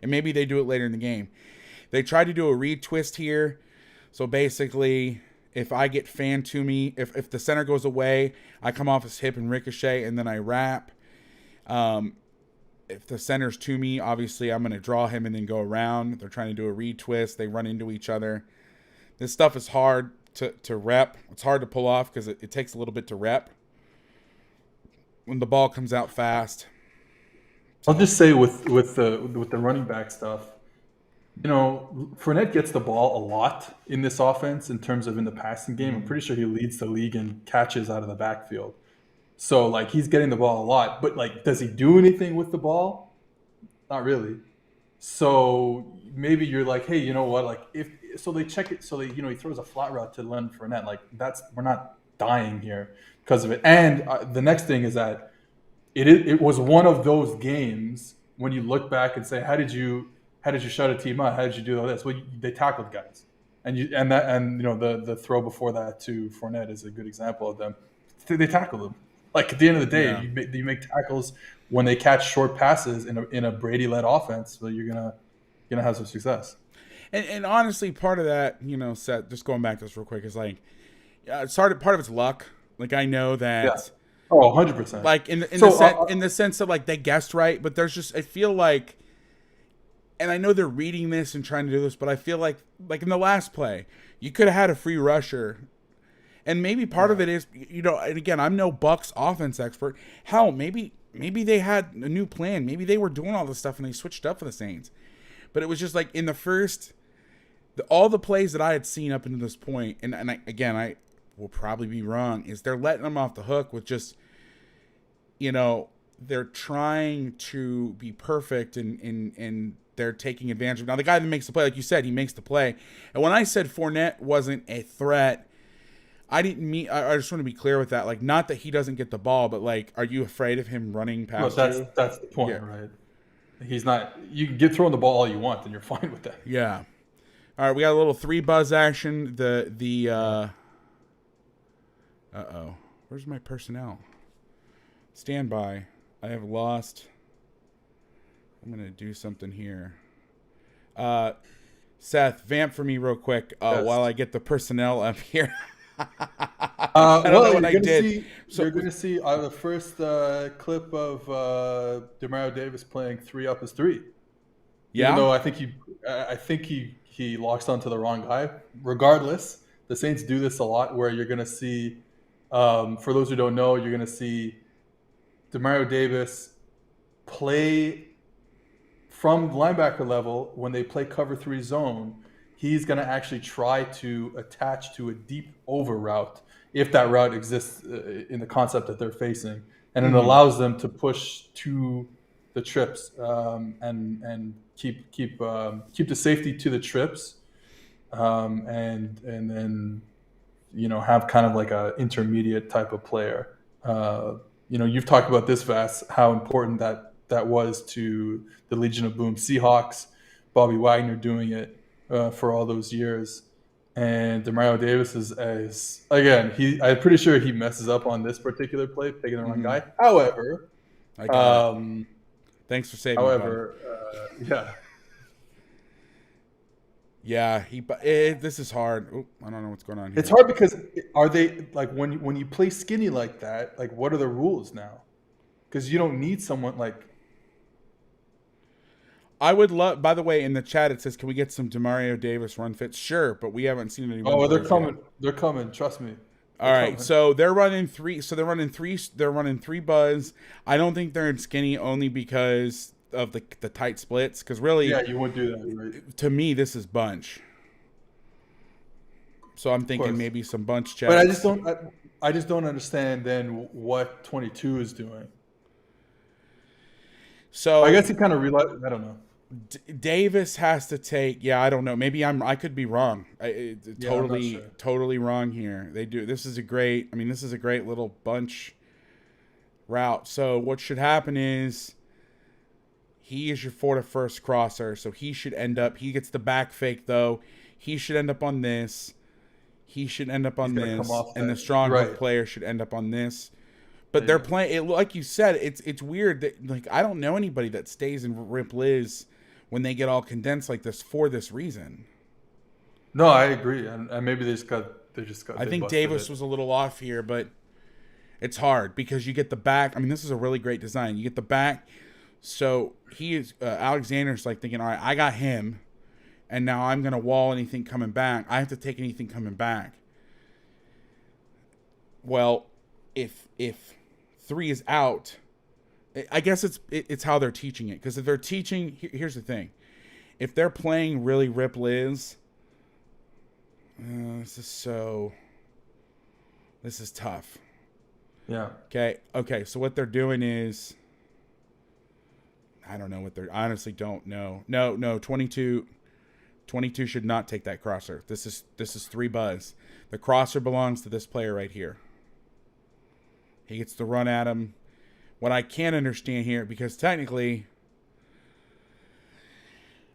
And maybe they do it later in the game. They tried to do a read twist here. So basically, if I get fanned to me, if the center goes away, I come off his hip and ricochet, and then I wrap. If the center's to me, obviously I'm going to draw him and then go around. They're trying to do a read twist. They run into each other. This stuff is hard to rep. It's hard to pull off because it takes a little bit to rep when the ball comes out fast. I'll just say with the running back stuff, Fournette gets the ball a lot in this offense in terms of in the passing game. I'm pretty sure he leads the league in catches out of the backfield. So, like, he's getting the ball a lot. But, like, does he do anything with the ball? Not really. So maybe you're like, hey, you know what? Like, so they check it. So he throws a flat route to Leonard Fournette. Like, we're not dying here because of it. And the next thing is that it was one of those games when you look back and say, how did you shut a team out? How did you do all this? Well, they tackled guys, and the throw before that to Fournette is a good example of them. They tackled him. Like, at the end of the day, yeah, you make tackles when they catch short passes in a Brady-led offense. So you're gonna have some success. And honestly, part of that, Seth, just going back to this real quick, is like, part of it's luck. Like, I know that. Yeah. Oh, 100%. Like in the sense that, like, they guessed right, but there's just, I feel like, and I know they're reading this and trying to do this, but I feel like in the last play, you could have had a free rusher. And maybe part of it is, and again, I'm no Bucs offense expert. Hell, maybe they had a new plan. Maybe they were doing all this stuff and they switched up for the Saints. But it was just like in the first, all the plays that I had seen up until this point, and I will probably be wrong, is they're letting them off the hook with just, they're trying to be perfect and they're taking advantage of. Now, the guy that makes the play, like you said, he makes the play. And when I said Fournette wasn't a threat, I didn't mean. I just want to be clear with that. Like, not that he doesn't get the ball, but, like, are you afraid of him running past you? That's the point, right? He's not. You can get throwing the ball all you want, and you're fine with that. Yeah. All right, we got a little 3 buzz action. Where's my personnel? Stand by. I have lost. I'm gonna do something here. Seth, vamp for me real quick while I get the personnel up here. I don't know what I did. You're going to see the first clip of Demario Davis playing 3 up as 3. Yeah. Even though I think he locks onto the wrong guy. Regardless, the Saints do this a lot, where you're going to see, for those who don't know, you're going to see Demario Davis play from linebacker level when they play cover 3 zone. He's going to actually try to attach to a deep over route if that route exists in the concept that they're facing. And it allows them to push to the trips and keep the safety to the trips and then, have kind of like a intermediate type of player. You've talked about this, Vass, how important that that was to the Legion of Boom Seahawks, Bobby Wagner doing it for all those years. And Demario Davis is again, I'm pretty sure he messes up on this particular play, picking the wrong guy. However, I got it. Thanks for saving me, bud. Yeah. Yeah, this is hard. Oop, I don't know what's going on here. It's hard because are they like when you play skinny like that? Like, what are the rules now? Because you don't need someone like. I would love. By the way, in the chat it says, "Can we get some Demario Davis run fits?" Sure, but we haven't seen any. Oh, they're coming. Yet. They're coming. Trust me. All right, so they're running three. So they're running three buzz. I don't think they're in skinny only because of the tight splits. Because really, yeah, you wouldn't do that. Right? To me, this is bunch. So I'm thinking maybe some bunch checks. But I just don't understand then what 22 is doing. So I guess he kind of realized. I don't know. Davis has to take. Yeah, I don't know. Maybe I could be wrong. Totally wrong here. They do. This is a great little bunch route. So what should happen is he is your 4-to-1st crosser. So he should end up. He gets the back fake though. He should end up on this. He should end up on this, and the strong hook player should end up on this. But they're playing it like you said. It's weird that like I don't know anybody that stays in Rip Liz when they get all condensed like this for this reason. No, I agree, and maybe they just got. I think Davis was a little off here, but it's hard because you get the back. I mean, this is a really great design. You get the back, so he is Alexander's like thinking, all right, I got him, and now I'm gonna wall anything coming back. I have to take anything coming back. Well, if 3 is out. I guess it's how they're teaching it. Because if they're teaching, here's the thing. If they're playing really Rip Liz, this is tough. Yeah. Okay. So what they're doing is, I don't know I honestly don't know. No. 22 should not take that crosser. This is 3 buzz. The crosser belongs to this player right here. He gets to run at him. What I can't understand here, because technically,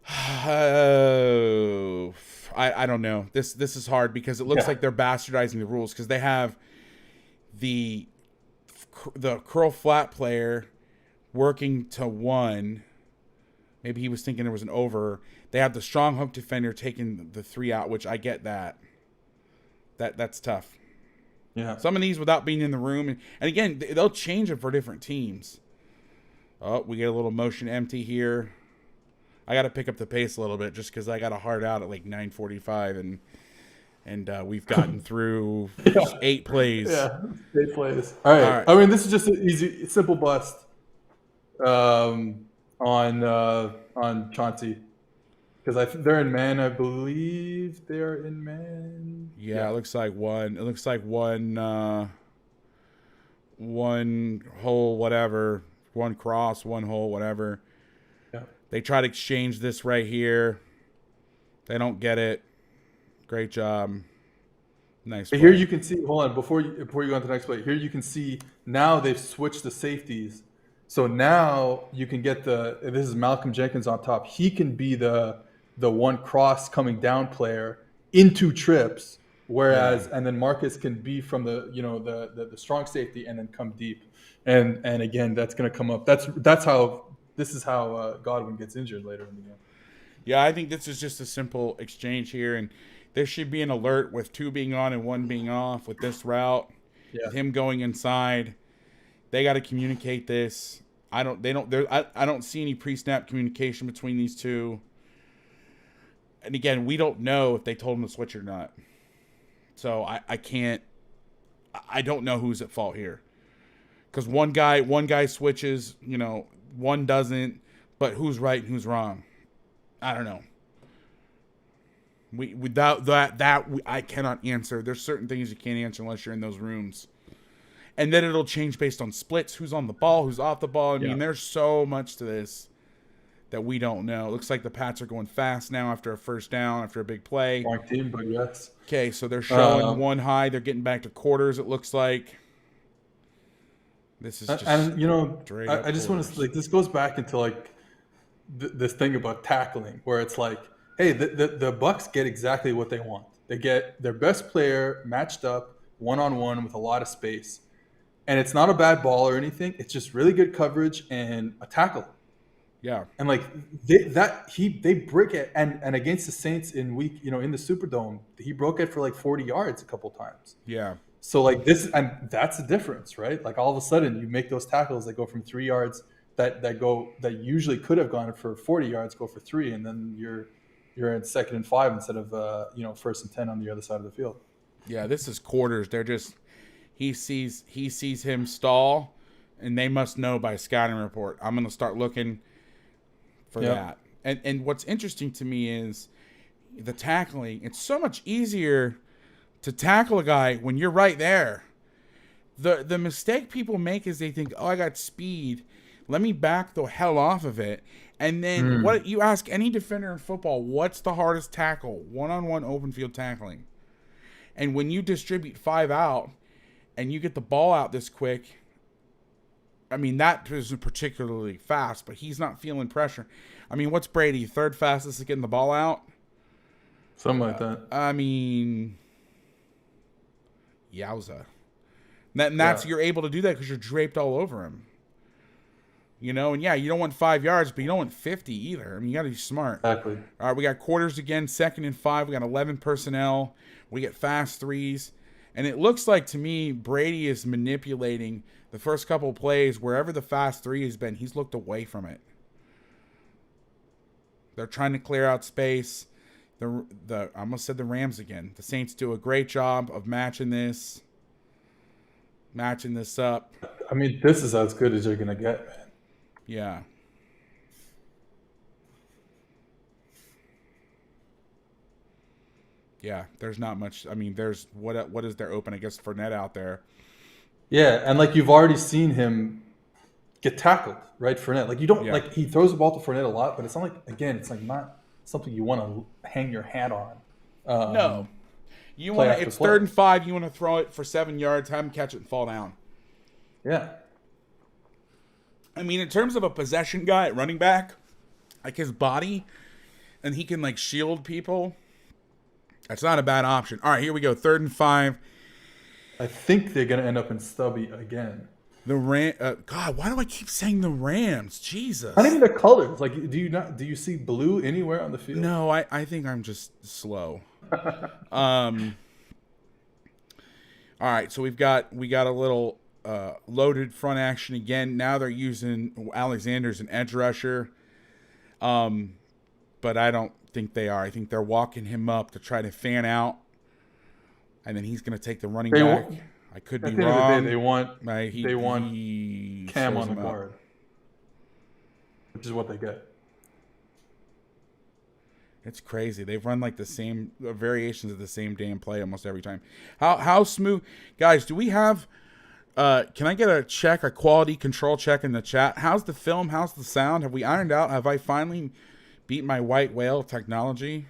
I don't know. This is hard because it looks like they're bastardizing the rules because they have the curl flat player working to 1. Maybe he was thinking there was an over. They have the strong hook defender taking the 3 out, which I get that. That's tough. Yeah. Some of these without being in the room. And again, they'll change them for different teams. Oh, we get a little motion empty here. I got to pick up the pace a little bit just because I got a hard out at like 9:45 and we've gotten through 8 plays. Yeah, 8 plays. All right. I mean, this is just an simple bust on Chauncey. Because they're in man, I believe they're in man. Yeah, it looks like one. It looks like one hole, whatever. One cross, one hole, whatever. Yeah. They try to exchange this right here. They don't get it. Great job. Nice. Here you can see. Hold on, before you go on to the next play. Here you can see now they've switched the safeties. So now you can get this is Malcolm Jenkins on top. He can be the one cross coming down player into trips, whereas and then Marcus can be from the strong safety and then come deep, and again that's going to come up. That's how Godwin gets injured later in the game. Yeah, I think this is just a simple exchange here, and there should be an alert with 2 being on and 1 being off with this route. Yeah. With him going inside, they got to communicate this. I don't see any pre-snap communication between these two. And again, we don't know if they told him to switch or not. So I don't know who's at fault here. Because one guy switches, one doesn't, but who's right and who's wrong? I don't know. Without that I cannot answer. There's certain things you can't answer unless you're in those rooms. And then it'll change based on splits, who's on the ball, who's off the ball. I mean, there's so much to this that we don't know. It looks like the Pats are going fast now after a first down, after a big play. Wrong team, but yes. Okay, so they're showing 1 high. They're getting back to quarters, it looks like. This is just And straight up I just want quarters. to this goes back into this thing about tackling, where it's like, hey, the Bucs get exactly what they want. They get their best player matched up one on one with a lot of space, and it's not a bad ball or anything. It's just really good coverage and a tackle. Yeah. And like they break it, and against the Saints in in the Superdome, he broke it for like 40 yards a couple times. Yeah. So like this, and that's the difference, right? Like all of a sudden you make those tackles that go from 3 yards that usually could have gone for 40 yards, go for 3, and then you're at 2nd and 5 instead of 1st and 10 on the other side of the field. Yeah, this is quarters. They're just he sees him stall, and they must know by scouting report. I'm gonna start looking for that. And what's interesting to me is the tackling. It's so much easier to tackle a guy when you're right there. The mistake people make is they think, oh, I got speed. Let me back the hell off of it. And then what you ask any defender in football, what's the hardest tackle? One-on-one open field tackling. And when you distribute 5 out and you get the ball out this quick, I mean, that isn't particularly fast, but he's not feeling pressure. I mean, what's Brady? 3rd fastest at getting the ball out? Something like that. I mean, yowza. That's you're able to do that because you're draped all over him. And you don't want 5 yards, but you don't want 50 either. I mean, you got to be smart. Exactly. All right, we got quarters again, 2nd and 5. We got 11 personnel. We get fast threes. And it looks like to me Brady is manipulating the first couple of plays. Wherever the fast 3 has been, he's looked away from it. They're trying to clear out space. I almost said the Rams again. The Saints do a great job of matching this up. I mean, this is as good as you're going to get, man. Yeah. Yeah, there's not much. I mean, there's what is there open? I guess Fournette out there. Yeah, and like you've already seen him get tackled, right? Fournette. Like you don't like he throws the ball to Fournette a lot, but it's not like it's like not something you want to hang your hat on. No, you want to. It's 3rd and 5. You want to throw it for 7 yards, have him catch it and fall down. Yeah. I mean, in terms of a possession guy at running back, like his body, and he can like shield people. That's not a bad option. All right, here we go. 3rd and 5. I think they're gonna end up in stubby again. The God, why do I keep saying the Rams? Jesus. Not even the colors. Like, do you see blue anywhere on the field? No, I think I'm just slow. All right, so we got a little loaded front action again. Now they're using Alexander's an edge rusher, but I don't think they are. I think they're walking him up to try to fan out, and then he's going to take the running back. I could be wrong. They want Cam on the guard, which is what they get. It's crazy. They've run like the same variations of the same damn play almost every time. How smooth, guys? Do we have? Can I get a quality control check in the chat? How's the film? How's the sound? Have we ironed out? Have I finally beat my white whale technology?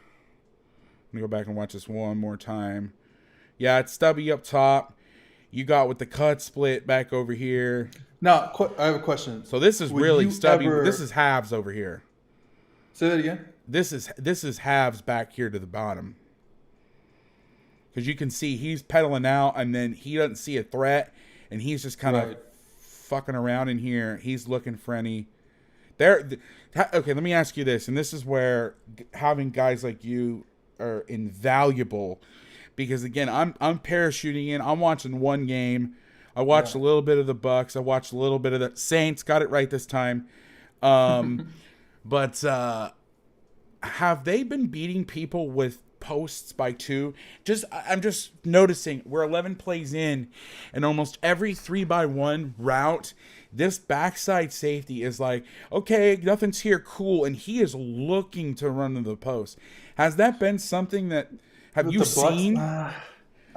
Let me go back and watch this one more time. Yeah, it's stubby up top. You got with the cut split back over here. Now, I have a question. So this is really stubby. This is halves over here. Say that again. This is halves back here to the bottom. Because you can see he's pedaling out, and then he doesn't see a threat, and he's just kind of fucking around in here. He's looking for any. Okay, let me ask you this, and this is where having guys like you are invaluable. Because again, I'm parachuting in. I'm watching one game. I watched a little bit of the Bucs. I watched a little bit of the Saints. Got it right this time. But have they been beating people with posts by 2? I'm just noticing we're 11 plays in, and almost every 3-by-1 route, this backside safety is like, okay, nothing's here, cool, and he is looking to run to the post. Has that been something that have you seen? I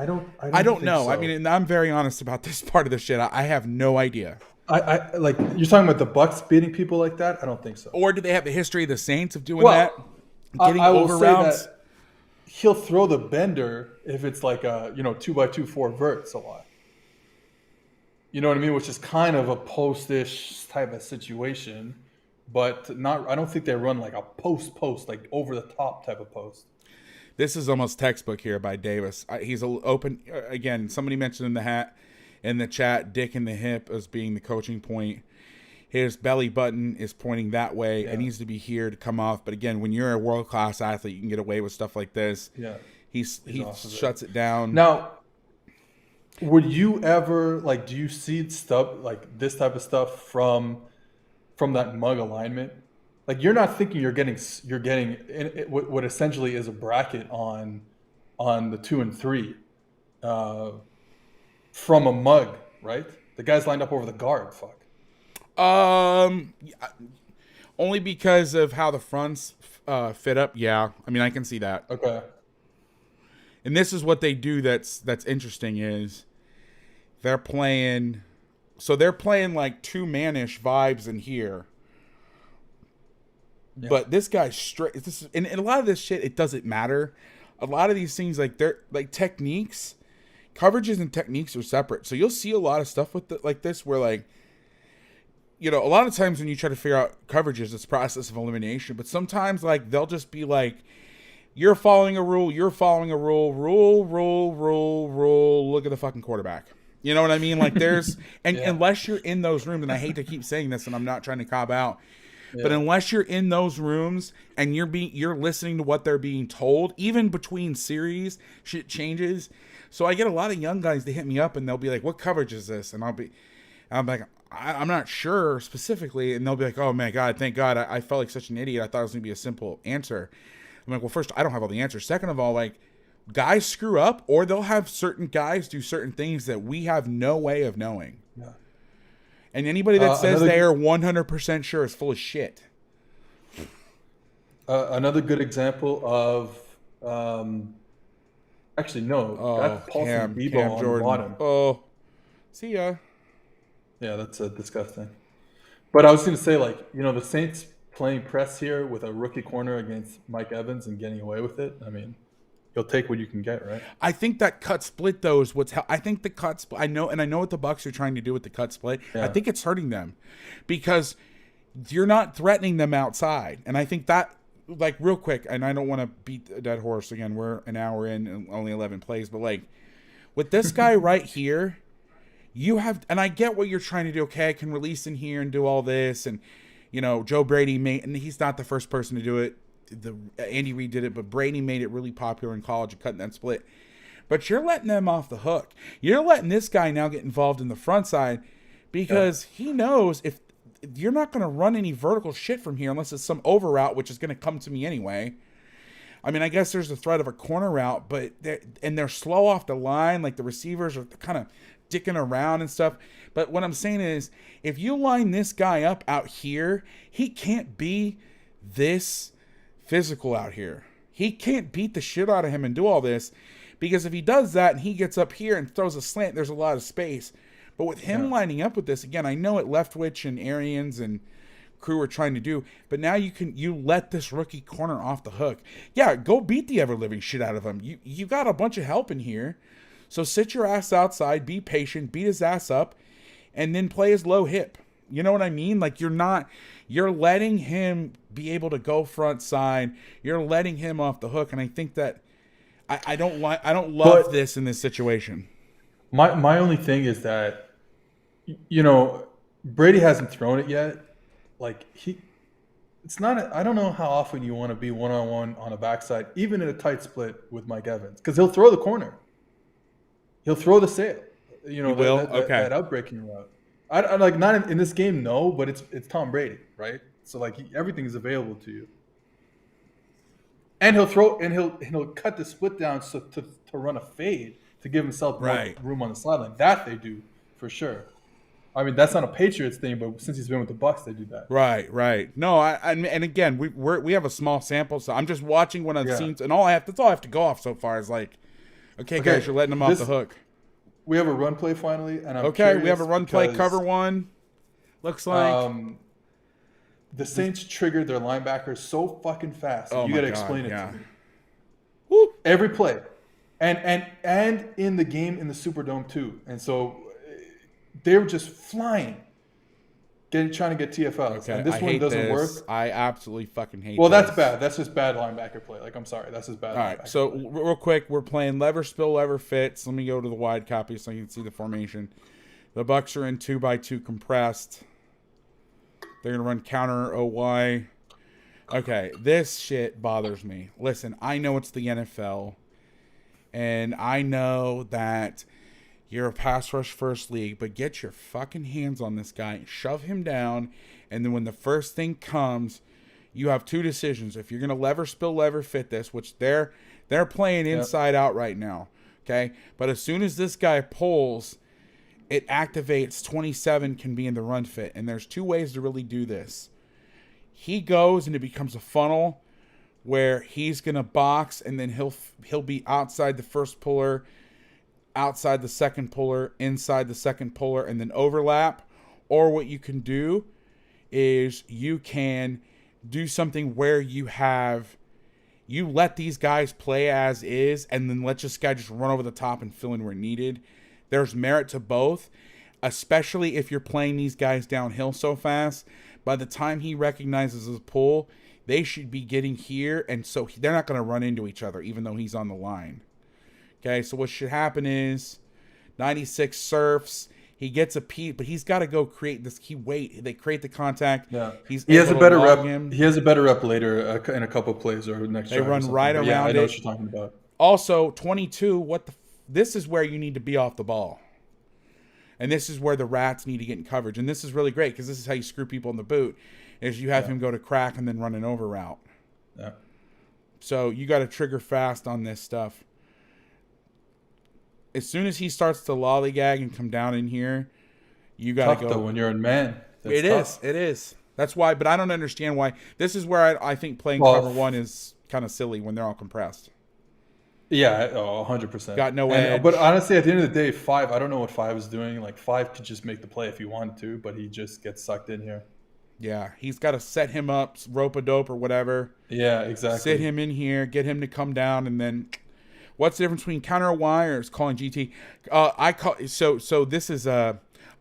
don't know. So. I mean, and I'm very honest about this part of the shit. I have no idea. I like you're talking about the Bucs beating people like that. I don't think so. Or do they have the history of the Saints of doing that? Getting I will over say routes? that he'll throw the bender if it's like a 2-by-2 4 verts a lot. You know what I mean? Which is kind of a post-ish type of situation, but not. I don't think they run like a post, like over the top type of post. This is almost textbook here by Davis. He's open again. Somebody mentioned in the chat, dick in the hip as being the coaching point. His belly button is pointing that way. Yeah. It needs to be here to come off. But again, when you're a world class athlete, you can get away with stuff like this. Yeah, he shuts it down. Now, would you ever like? Do you see stuff like this type of stuff from that mug alignment? Like you're not thinking you're getting what essentially is a bracket on the 2 and 3 from a mug, right? The guy's lined up over the guard. Fuck. Only because of how the fronts fit up. Yeah, I mean I can see that. Okay. And this is what they do. That's interesting is they're playing. So they're playing like 2-man-ish vibes in here. Yeah. But this guy's straight. And a lot of this shit, it doesn't matter. A lot of these things, like they're like techniques, coverages and techniques are separate. So you'll see a lot of stuff with like this where like, you know, a lot of times when you try to figure out coverages, it's process of elimination. But sometimes like they'll just be like, you're following a rule, rule. Look at the fucking quarterback. You know what I mean? Like there's, and yeah. Unless you're in those rooms, and I hate to keep saying this, and I'm not trying to cop out, yeah. But unless you're in those rooms and you're listening to what they're being told, even between series, shit changes. So I get a lot of young guys to hit me up and they'll be like, "What coverage is this?" And I'm like, I'm not sure specifically, and they'll be like, "Oh my God, thank God, I felt like such an idiot. I thought it was gonna be a simple answer." I'm like, well, first, I don't have all the answers. Second of all, like. Guys screw up, or they'll have certain guys do certain things that we have no way of knowing. Yeah. And anybody that says they are 100% sure is full of shit. Another good example of, actually, no, that's Paulson Bebo on the bottom. Oh, see ya. Yeah, that's disgusting. But I was going to say, like, you know, the Saints playing press here with a rookie corner against Mike Evans and getting away with it. I mean, you'll take what you can get, right? I think that cut split though is what's. I think the cut split. I know what the Bucs are trying to do with the cut split. Yeah. I think it's hurting them because you're not threatening them outside, and I think that, like, real quick. And I don't want to beat a dead horse again. We're an hour in and only 11 plays, but like with this guy right here, you have, and I get what you're trying to do. Okay, I can release in here and do all this, and you know Joe Brady and he's not the first person to do it. Andy Reid did it, but Brady made it really popular in college of cutting that split. But you're letting them off the hook. You're letting this guy now get involved in the front side because he knows if you're not going to run any vertical shit from here unless it's some over route, which is going to come to me anyway. I mean, I guess there's the threat of a corner route, but they're slow off the line. Like the receivers are kind of dicking around and stuff. But what I'm saying is, if you line this guy up out here, he can't be this physical out here. He can't beat the shit out of him and do all this, because if he does that and he gets up here and throws a slant, there's a lot of space. But with him lining up with this, again, I know what Leftwich and Arians and crew are trying to do, but now you let this rookie corner off the hook. Yeah, go beat the ever-living shit out of him. You got a bunch of help in here, so sit your ass outside, be patient, beat his ass up, and then play his low hip. You know what I mean? Like you're letting him be able to go front side. You're letting him off the hook, and I think that I don't love this in this situation. My only thing is that, you know, Brady hasn't thrown it yet. Like it's not. I don't know how often you want to be one-on-one on a backside, even in a tight split with Mike Evans, because he'll throw the corner, he'll throw the sail. You know, that outbreaking route. I like not in this game, no, but it's Tom Brady, right? So like everything is available to you, and he'll cut the split down so to run a fade to give himself more room on the sideline. That they do for sure. I mean, that's not a Patriots thing, but since he's been with the Bucs, they do that. Right. No, and again, we have a small sample, so I'm just watching what I've seen, and that's all I have to go off so far is like, okay guys, you're letting them off the hook. We have a run play finally, and I'm we have a run play cover one. Looks like the Saints triggered their linebackers so fucking fast. You got to explain it to me. Woo. Every play, and in the game in the Superdome too. And so they were just flying, trying to get TFLs. Okay, And this I one hate doesn't this. work. I absolutely fucking hate Well, this. that's bad. That's just bad linebacker play. Like, I'm sorry. That's just bad All linebacker right, so play. real quick, we're playing lever spill, lever fits. Let me go to the wide copy so you can see the formation. The Bucs are in 2x2 compressed. They're going to run counter OY. Okay, this shit bothers me. Listen, I know it's the NFL, and I know that you're a pass rush first league, but get your fucking hands on this guy, shove him down, and then when the first thing comes, you have two decisions. If you're going to lever spill, lever fit this, which they're playing inside out right now, okay? But as soon as this guy pulls, it activates 27 can be in the run fit, and there's two ways to really do this. He goes and it becomes a funnel where he's going to box, and then he'll be outside the first puller, outside the second puller, inside the second puller, and then overlap. Or what you can do is you can do something where you let these guys play as is, and then let this guy just run over the top and fill in where needed. There's merit to both, especially if you're playing these guys downhill so fast. By the time he recognizes his pull, they should be getting here, and so they're not going to run into each other, even though he's on the line. Okay, so what should happen is 96 surfs. He gets a P, but he's got to go create this. They create the contact. Yeah, he has a better rep. Him. He has a better rep later in a couple of plays or next. They run right around. Yeah, I know what you're talking about. Also, 22. This is where you need to be off the ball. And this is where the rats need to get in coverage. And this is really great because this is how you screw people in the boot, is you have him go to crack and then run an over route. Yeah. So you got to trigger fast on this stuff. As soon as he starts to lollygag and come down in here, you got to go. Though, when you're in man. It is. That's why, but I don't understand why. This is where I think playing cover one is kind of silly when they're all compressed. Yeah, 100%. Got no edge. But honestly, at the end of the day, 5, I don't know what 5 is doing. Like, 5 could just make the play if he wanted to, but he just gets sucked in here. Yeah, he's got to set him up, rope-a-dope or whatever. Yeah, exactly. Sit him in here, get him to come down, and then what's the difference between counter Y or is calling GT? So this is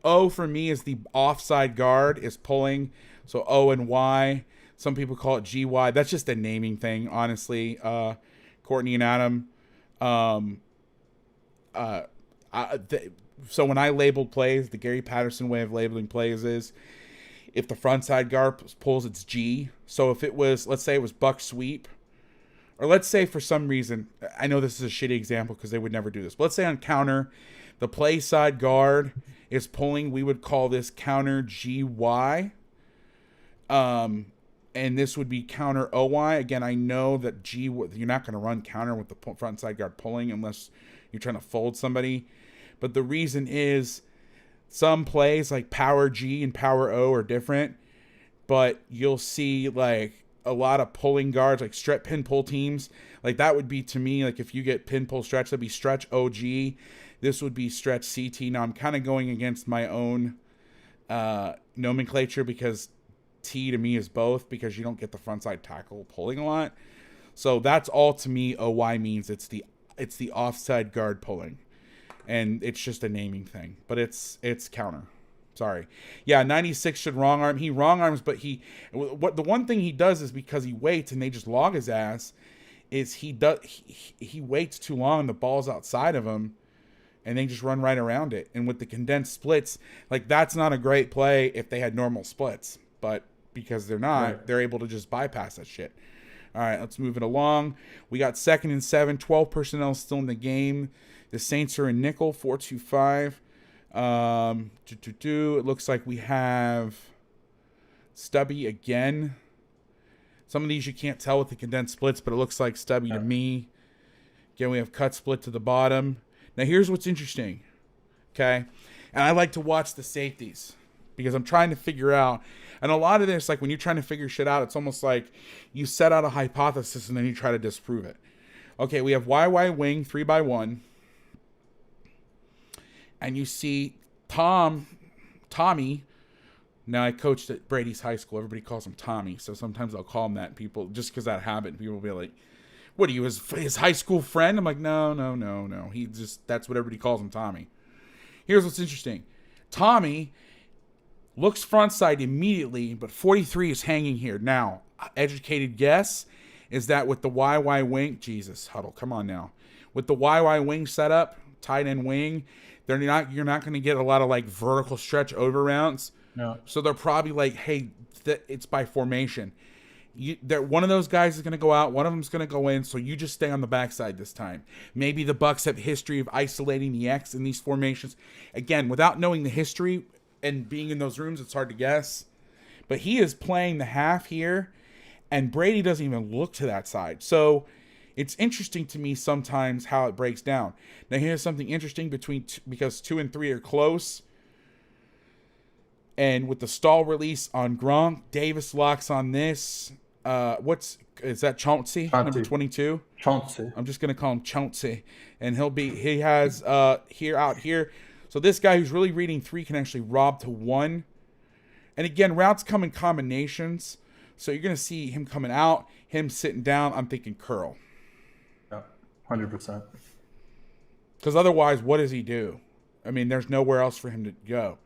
O for me is the offside guard is pulling. So O and Y. Some people call it GY. That's just a naming thing, honestly. Courtney and Adam. So when I labeled plays, the Gary Patterson way of labeling plays is if the front side guard pulls, it's G. So if it was, let's say it was Buck sweep, or let's say for some reason, I know this is a shitty example because they would never do this, but let's say on counter, the play side guard is pulling, we would call this counter GY. And this would be counter OY. Again, I know that you're not going to run counter with the front side guard pulling unless you're trying to fold somebody. But the reason is some plays like power G and power O are different. But you'll see like a lot of pulling guards, like stretch pin pull teams. Like that would be to me, like if you get pin pull stretch, that'd be stretch OG. This would be stretch CT. Now I'm kind of going against my own nomenclature because T to me is both because you don't get the front side tackle pulling a lot. So that's all to me OY means. It's the offside guard pulling. And it's just a naming thing. But it's counter. Sorry. Yeah, 96 should wrong arm. He wrong arms, but the one thing he does is because he waits and they just log his ass is he waits too long and the ball's outside of him and they just run right around it. And with the condensed splits, like that's not a great play if they had normal splits. But because they're not, right, they're able to just bypass that shit. All right, let's move it along. We got 2nd and 7, 12 personnel still in the game. The Saints are in nickel, 4-2-5. It looks like we have stubby again. Some of these you can't tell with the condensed splits, but it looks like stubby to me. Again, we have cut split to the bottom. Now, here's what's interesting, okay? And I like to watch the safeties because I'm trying to figure out. And a lot of this, like when you're trying to figure shit out, it's almost like you set out a hypothesis and then you try to disprove it. Okay, we have YY wing 3x1. And you see Tommy. Now, I coached at Brady's high school. Everybody calls him Tommy. So sometimes I'll call him that. People, just because that habit, people will be like, what are you, his high school friend? I'm like, no. That's what everybody calls him, Tommy. Here's what's interesting. Tommy looks front side immediately, but 43 is hanging here. Now, educated guess is that with the YY wing, Jesus, huddle, come on now. With the YY wing setup, tight end wing, you're not going to get a lot of like vertical stretch over routes. No. So they're probably like, hey, it's by formation. One of those guys is going to go out, one of them's going to go in, so you just stay on the backside this time. Maybe the Bucs have a history of isolating the X in these formations. Again, without knowing the history and being in those rooms, it's hard to guess. But he is playing the half here, and Brady doesn't even look to that side. So it's interesting to me sometimes how it breaks down. Now, here's something interesting because 2 and 3 are close. And with the stall release on Gronk, Davis locks on this. Is that Chauncey, number 22? Chauncey. I'm just going to call him Chauncey. And he has out here. So this guy who's really reading 3 can actually rob to 1. And again, routes come in combinations. So you're going to see him coming out, him sitting down. I'm thinking curl. Yeah, 100%. Because otherwise, what does he do? I mean, there's nowhere else for him to go.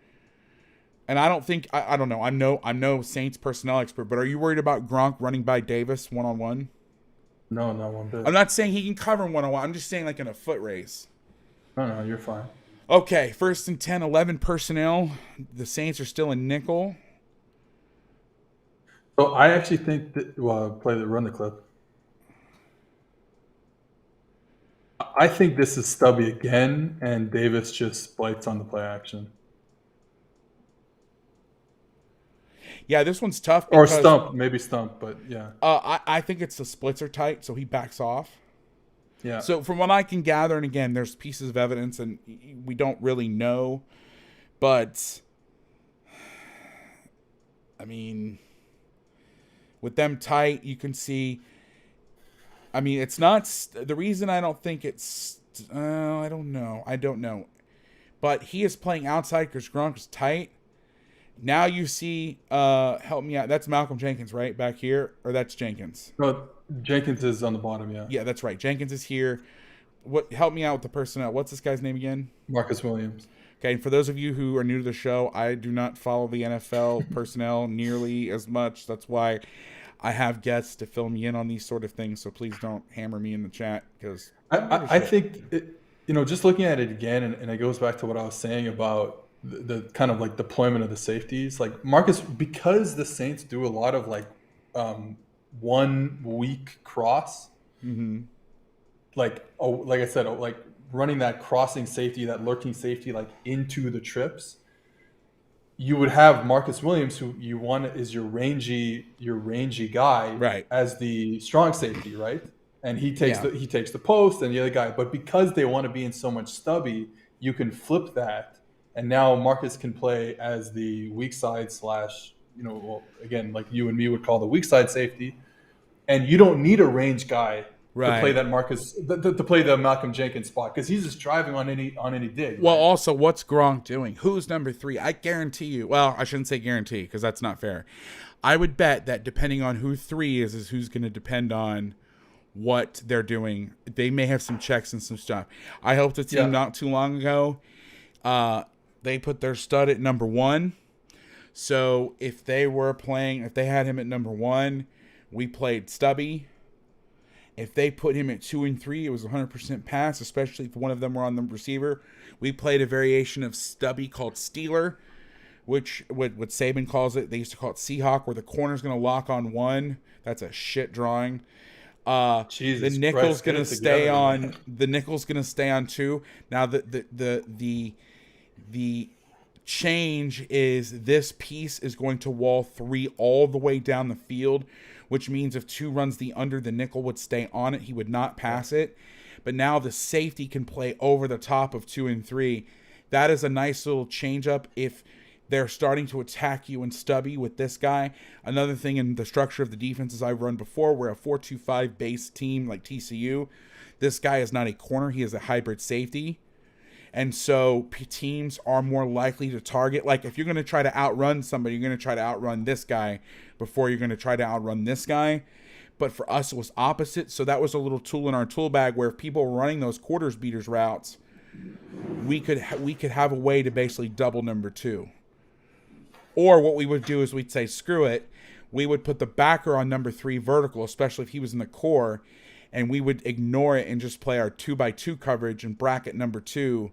And I don't think I don't know. I'm no Saints personnel expert, but are you worried about Gronk running by Davis one-on-one? No, not one bit. I'm not saying he can cover him one-on-one. I'm just saying like in a foot race. No, you're fine. Okay, 1st and 10, 11 personnel. The Saints are still in nickel. So I actually think that run the clip. I think this is stubby again, and Davis just blights on the play action. Yeah, this one's tough. Or maybe stump, but yeah. I think it's the splits are tight, so he backs off. Yeah. So from what I can gather, and again, there's pieces of evidence, and we don't really know, but I mean, with them tight, you can see. I mean, it's not the reason I don't think it's. I don't know, but he is playing outside because Gronk is tight. Now you see, help me out. That's Malcolm Jenkins, right? Back here? Or that's Jenkins? No, Jenkins is on the bottom, yeah. Yeah, that's right. Jenkins is here. Help me out with the personnel. What's this guy's name again? Marcus Williams. Okay, and for those of you who are new to the show, I do not follow the NFL personnel nearly as much. That's why I have guests to fill me in on these sort of things, so please don't hammer me in the chat. Because I think, just looking at it again, and it goes back to what I was saying about the kind of like deployment of the safeties, like Marcus, because the Saints do a lot of like 1 week cross, like I said, like running that crossing safety, that lurking safety, like into the trips. You would have Marcus Williams, who you want is your rangy guy, right, as the strong safety, right, and he takes the post and the other guy. But because they want to be in so much stubby, you can flip that. And now Marcus can play as the weak side / again, like you and me would call the weak side safety. And you don't need a range guy to play that Marcus, to play the Malcolm Jenkins spot, because he's just driving on any dig. Well, also, what's Gronk doing? Who's number 3? I guarantee you. Well, I shouldn't say guarantee because that's not fair. I would bet that depending on who 3 is who's going to depend on what they're doing. They may have some checks and some stuff. I helped a team not too long ago. They put their stud at number 1. So if they had him at number 1, we played stubby. If they put him at 2 and 3, it was 100% pass, especially if one of them were on the receiver. We played a variation of stubby called Steeler, which what Saban calls it. They used to call it Seahawk, where the corner's going to lock on 1. That's a shit drawing. The nickel's going to stay on. The nickel's going to stay on 2. Now the change is this piece is going to wall 3 all the way down the field, which means if 2 runs the under, the nickel would stay on it. He would not pass it. But now the safety can play over the top of 2 and 3. That is a nice little change up if they're starting to attack you in stubby with this guy. Another thing in the structure of the defenses I've run before, we're a 4-2-5 base team like TCU. This guy is not a corner. He is a hybrid safety. And so teams are more likely to target. Like if you're going to try to outrun somebody, you're going to try to outrun this guy before you're going to try to outrun this guy. But for us, it was opposite. So that was a little tool in our tool bag where if people were running those quarters beaters routes, we could have a way to basically double number 2. Or what we would do is we'd say, screw it. We would put the backer on number 3 vertical, especially if he was in the core, and we would ignore it and just play our 2x2 coverage and bracket number 2.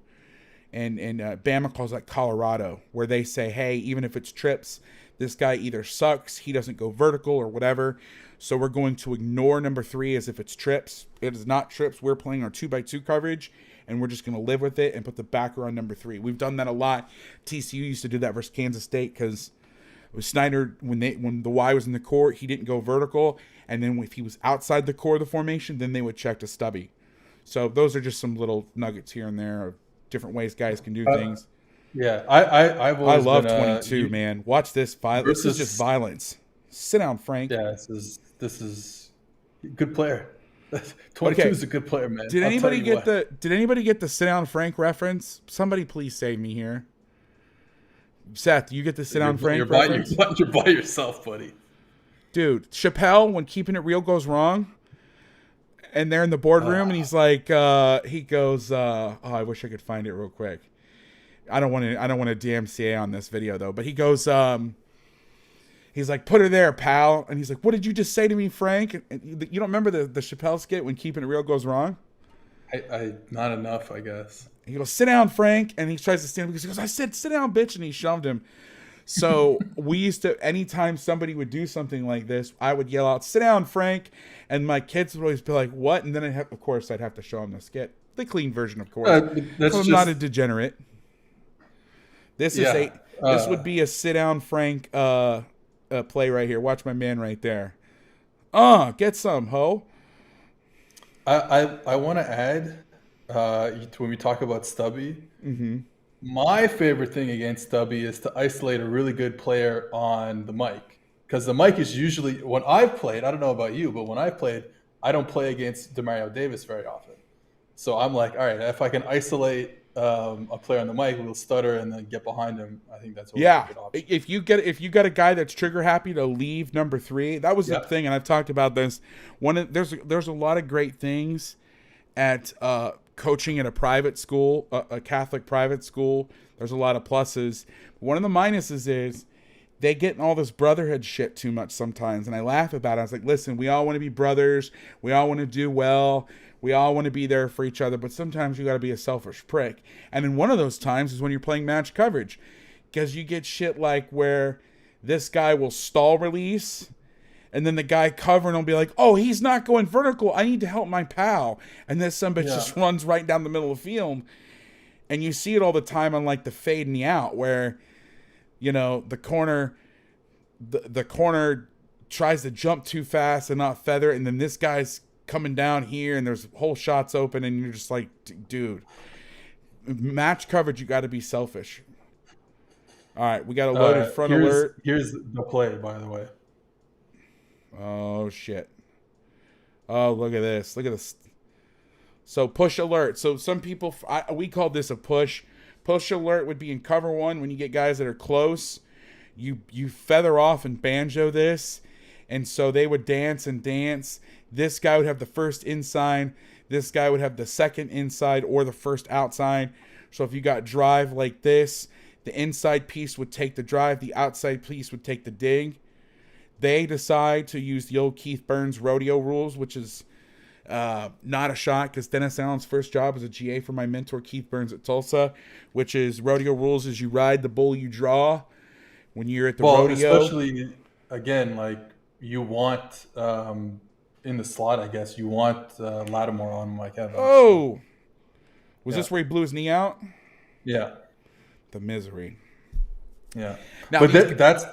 And Bama calls that Colorado, where they say, hey, even if it's trips, this guy either sucks, he doesn't go vertical or whatever. So we're going to ignore number 3 as if it's trips. It is not trips. We're playing our 2x2 coverage, and we're just going to live with it and put the backer on number 3. We've done that a lot. TCU used to do that versus Kansas State because Snyder, when the Y was in the core, he didn't go vertical. And then if he was outside the core of the formation, then they would check to stubby. So those are just some little nuggets here and there of different ways guys can do things. Yeah, I love 22, man. Watch this. This is just violence. Sit down, Frank. Yeah, this is good player. 22 is a good player, man. Did anybody get the sit down, Frank reference? Somebody please save me here. Seth, you get the sit down, Frank reference? You're by yourself, buddy. Dude, Chappelle, when Keeping It Real goes wrong, and they're in the boardroom, and he's like, he goes, I wish I could find it real quick. I don't want to DMCA on this video though, but he goes, he's like, put her there, pal. And he's like, what did you just say to me, Frank? And you don't remember the Chappelle skit when Keeping It Real goes wrong? I not enough, I guess. He goes, sit down, Frank. And he tries to stand up because he goes, I said, sit down, bitch. And he shoved him. So we used to, anytime somebody would do something like this, I would yell out, sit down, Frank. And my kids would always be like, what? And then I'd have to show them the skit. The clean version, of course. I'm not a degenerate. This would be a sit down, Frank play right here. Watch my man right there. Get some, ho. I want to add, when we talk about stubby, my favorite thing against stubby is to isolate a really good player on the mic. Because the mic is usually, when I've played, I don't know about you, but when I've played, I don't play against Demario Davis very often. So I'm like, all right, if I can isolate a player on the mic, we'll stutter and then get behind him. I think that's a good option. If you got a guy that's trigger happy to leave number 3, that was the thing, and I've talked about this. There's a lot of great things at coaching at a private school, a Catholic private school. There's a lot of pluses. One of the minuses is they get in all this brotherhood shit too much sometimes, and I laugh about it. I was like, listen, we all want to be brothers. We all want to do well. We all want to be there for each other, but sometimes you got to be a selfish prick. And in one of those times is when you're playing match coverage, because you get shit like where this guy will stall release, and then the guy covering will be like, oh, he's not going vertical. I need to help my pal. And then somebody just runs right down the middle of the field. And you see it all the time on like the fade and the out where, you know, the corner tries to jump too fast and not feather, and then this guy's coming down here and there's whole shots open and you're just like, dude, match coverage, you got to be selfish. All right, we got a loaded front alert. Here's the play, by the way. Oh shit. Oh, look at this. So push alert. So some people, we call this a push. Push alert would be in cover 1 when you get guys that are close. You feather off and banjo this, and so they would dance and dance. This guy would have the first inside. This guy would have the second inside or the first outside. So if you got drive like this, the inside piece would take the drive. The outside piece would take the dig. They decide to use the old Keith Burns rodeo rules, which is not a shot because Dennis Allen's first job was a GA for my mentor Keith Burns at Tulsa, which is rodeo rules is you ride the bull you draw when you're at the rodeo. Especially, again, like you want... in the slot, I guess, you want Lattimore on Mike Evans. Oh! Was this where he blew his knee out? Yeah. The misery. Yeah. Now, but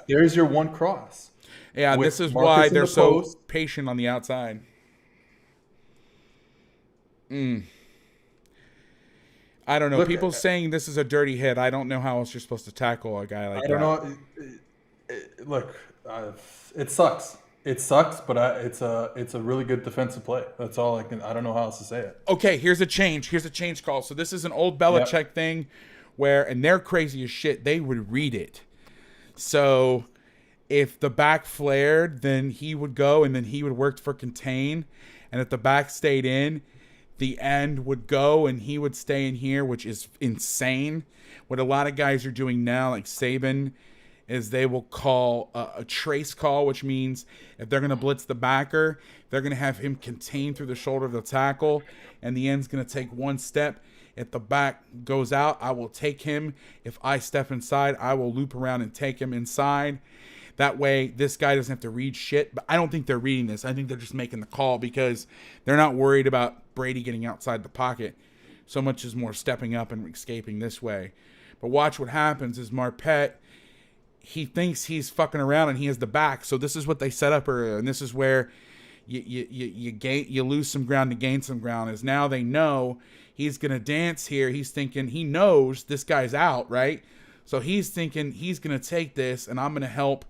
there's your one cross. Yeah, this is why they're so patient on the outside. I don't know. People saying this is a dirty hit. I don't know how else you're supposed to tackle a guy like that. I don't know. It sucks. It sucks, but it's a really good defensive play. That's all I don't know how else to say it. Okay, here's a change call. So this is an old Belichick thing where, and they're crazy as shit, they would read it. So if the back flared, then he would go and then he would work for contain. And if the back stayed in, the end would go and he would stay in here, which is insane. What a lot of guys are doing now, like Saban, is they will call a trace call, which means if they're going to blitz the backer, they're going to have him contained through the shoulder of the tackle, and the end's going to take one step. If the back goes out, I will take him. If I step inside, I will loop around and take him inside. That way, this guy doesn't have to read shit. But I don't think they're reading this. I think they're just making the call because they're not worried about Brady getting outside the pocket. So much as more stepping up and escaping this way. But watch what happens is Marpet, he thinks he's fucking around and he has the back. So this is what they set up earlier. And this is where you lose some ground to gain some ground. Is now they know he's going to dance here. He's thinking he knows this guy's out, right? So he's thinking he's going to take this and I'm going to help.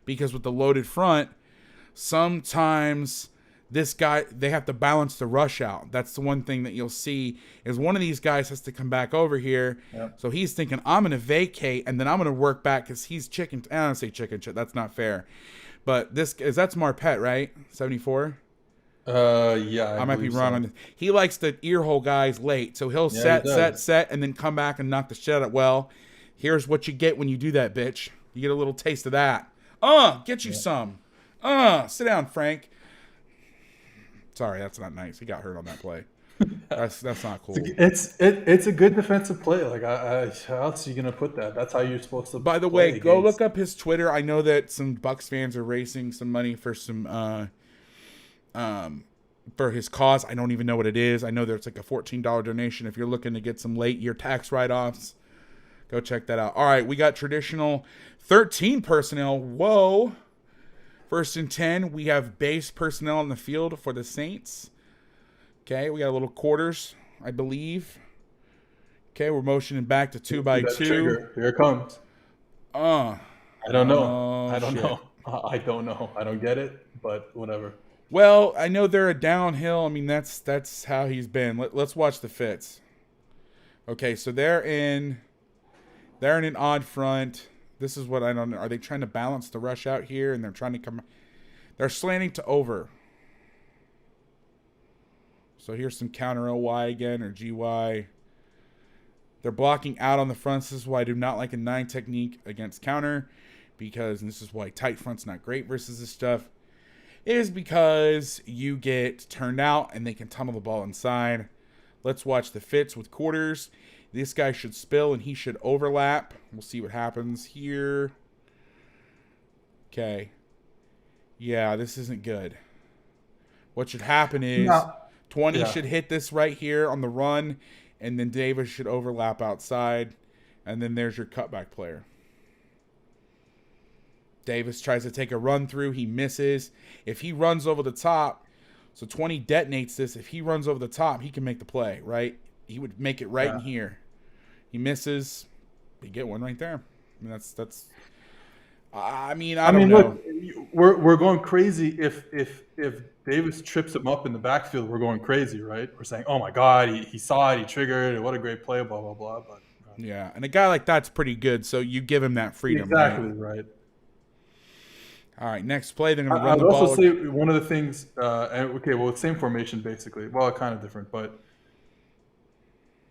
Because with the loaded front, sometimes this guy, they have to balance the rush out. That's the one thing that you'll see is one of these guys has to come back over here. Yep. So he's thinking, I'm going to vacate and then I'm going to work back because he's chicken. I don't say chicken shit. That's not fair. But that's Marpet, right? 74? Yeah. I might be wrong on this. He likes to earhole guys late. So he'll set, and then come back and knock the shit out. Well, here's what you get when you do that, bitch. You get a little taste of that. Get you some. Sit down, Frank. Sorry, that's not nice. He got hurt on that play. That's not cool. It's a good defensive play. Like, how else are you gonna put that? That's how you're supposed to. By the way, go look up his Twitter. I know that some Bucs fans are raising some money for some for his cause. I don't even know what it is. I know there's like a $14 donation if you're looking to get some late year tax write-offs. Go check that out. All right, we got traditional 13 personnel. Whoa. 1st and 10. We have base personnel on the field for the Saints. Okay, we got a little quarters, I believe. Okay, we're motioning back to 2x2. Trigger. Here it comes. I don't know. I don't know. I don't know. I don't get it, but whatever. Well, I know they're a downhill. I mean, that's how he's been. Let's watch the fits. Okay, so they're in an odd front. This is what I don't know. Are they trying to balance the rush out here? And they're trying to come. They're slanting to over. So here's some counter OY again, or GY. They're blocking out on the fronts. This is why I do not like a 9 technique against counter. Because, and this is why tight front's not great versus this stuff, is because you get turned out and they can tunnel the ball inside. Let's watch the fits with quarters. This guy should spill and he should overlap. We'll see what happens here. Okay. Yeah, this isn't good. What should happen is 20 should hit this right here on the run, and then Davis should overlap outside, and then there's your cutback player. Davis tries to take a run through. He misses. If he runs over the top, so 20 detonates this. If he runs over the top, he can make the play, right? He would make it right in here. He misses. You get one right there. I mean, that's. I don't know. Look, we're going crazy if Davis trips him up in the backfield. We're going crazy, right? We're saying, "Oh my God, he saw it, he triggered it. What a great play!" Blah blah blah. But yeah, and a guy like that's pretty good. So you give him that freedom. Exactly right. All right, next play. They're going to run the ball. I'll also say one of the things. Same formation basically. Well, kind of different, but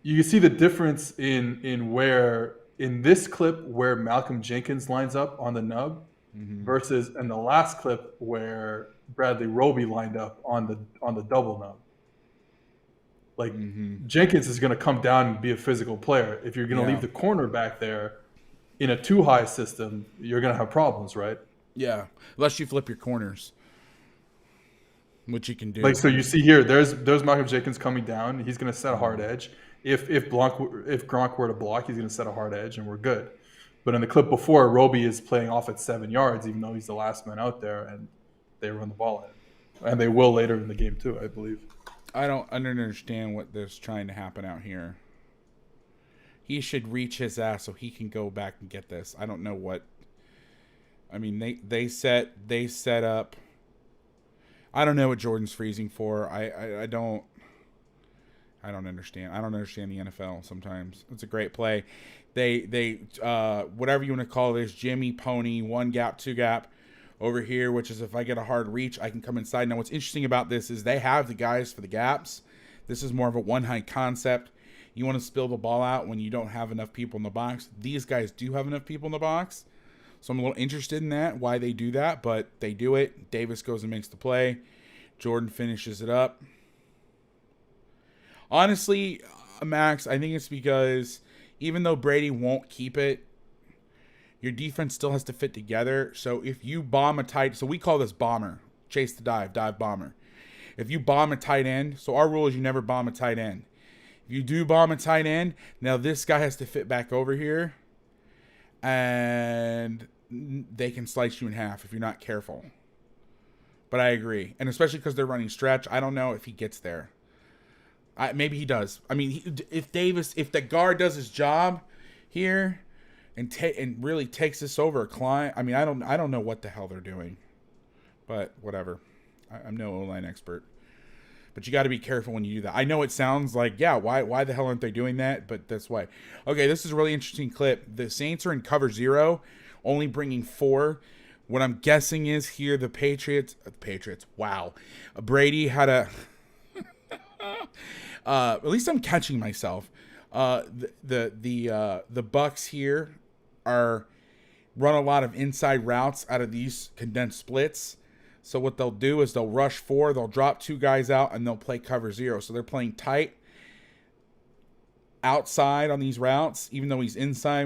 you can see the difference in where in this clip where Malcolm Jenkins lines up on the nub versus in the last clip where Bradley Roby lined up on the double nub. Like Jenkins is going to come down and be a physical player. If you're going to leave the corner back there in a too high system, you're going to have problems, right? Yeah, unless you flip your corners, which you can do. Like, so you see here, there's Malcolm Jenkins coming down. He's going to set a hard edge. If Gronk were to block, he's going to set a hard edge, and we're good. But in the clip before, Roby is playing off at 7 yards, even though he's the last man out there, and they run the ball at him. And they will later in the game too, I believe. I don't understand what is trying to happen out here. He should reach his ass so he can go back and get this. I don't know what. I mean, they set up. I don't know what Jordan's freezing for. I don't understand. I don't understand the NFL sometimes. It's a great play. They whatever you want to call this, Jimmy, Pony, 1 gap, 2 gap over here, which is if I get a hard reach, I can come inside. Now, what's interesting about this is they have the guys for the gaps. This is more of a one high concept. You want to spill the ball out when you don't have enough people in the box. These guys do have enough people in the box. So I'm a little interested in that, why they do that, but they do it. Davis goes and makes the play. Jordan finishes it up. Honestly, Max, I think it's because even though Brady won't keep it, your defense still has to fit together. So if you bomb a tight, so we call this bomber, chase the dive, dive bomber. If you bomb a tight end, so our rule is you never bomb a tight end. If you do bomb a tight end, now this guy has to fit back over here, and they can slice you in half if you're not careful. But I agree, and especially because they're running stretch, I don't know if he gets there. Maybe he does. I mean, if the guard does his job here, and really takes this over a client, I mean, I don't know what the hell they're doing, but whatever. I'm no O-line expert, but you got to be careful when you do that. I know it sounds like, yeah, why the hell aren't they doing that? But that's why. Okay, this is a really interesting clip. The Saints are in cover 0, only bringing 4. What I'm guessing is here the Patriots. Wow, Brady had a. At least I'm catching myself. The Bucs here are run a lot of inside routes out of these condensed splits. So what they'll do is they'll rush 4, they'll drop 2 guys out, and they'll play cover 0. So they're playing tight outside on these routes, even though he's inside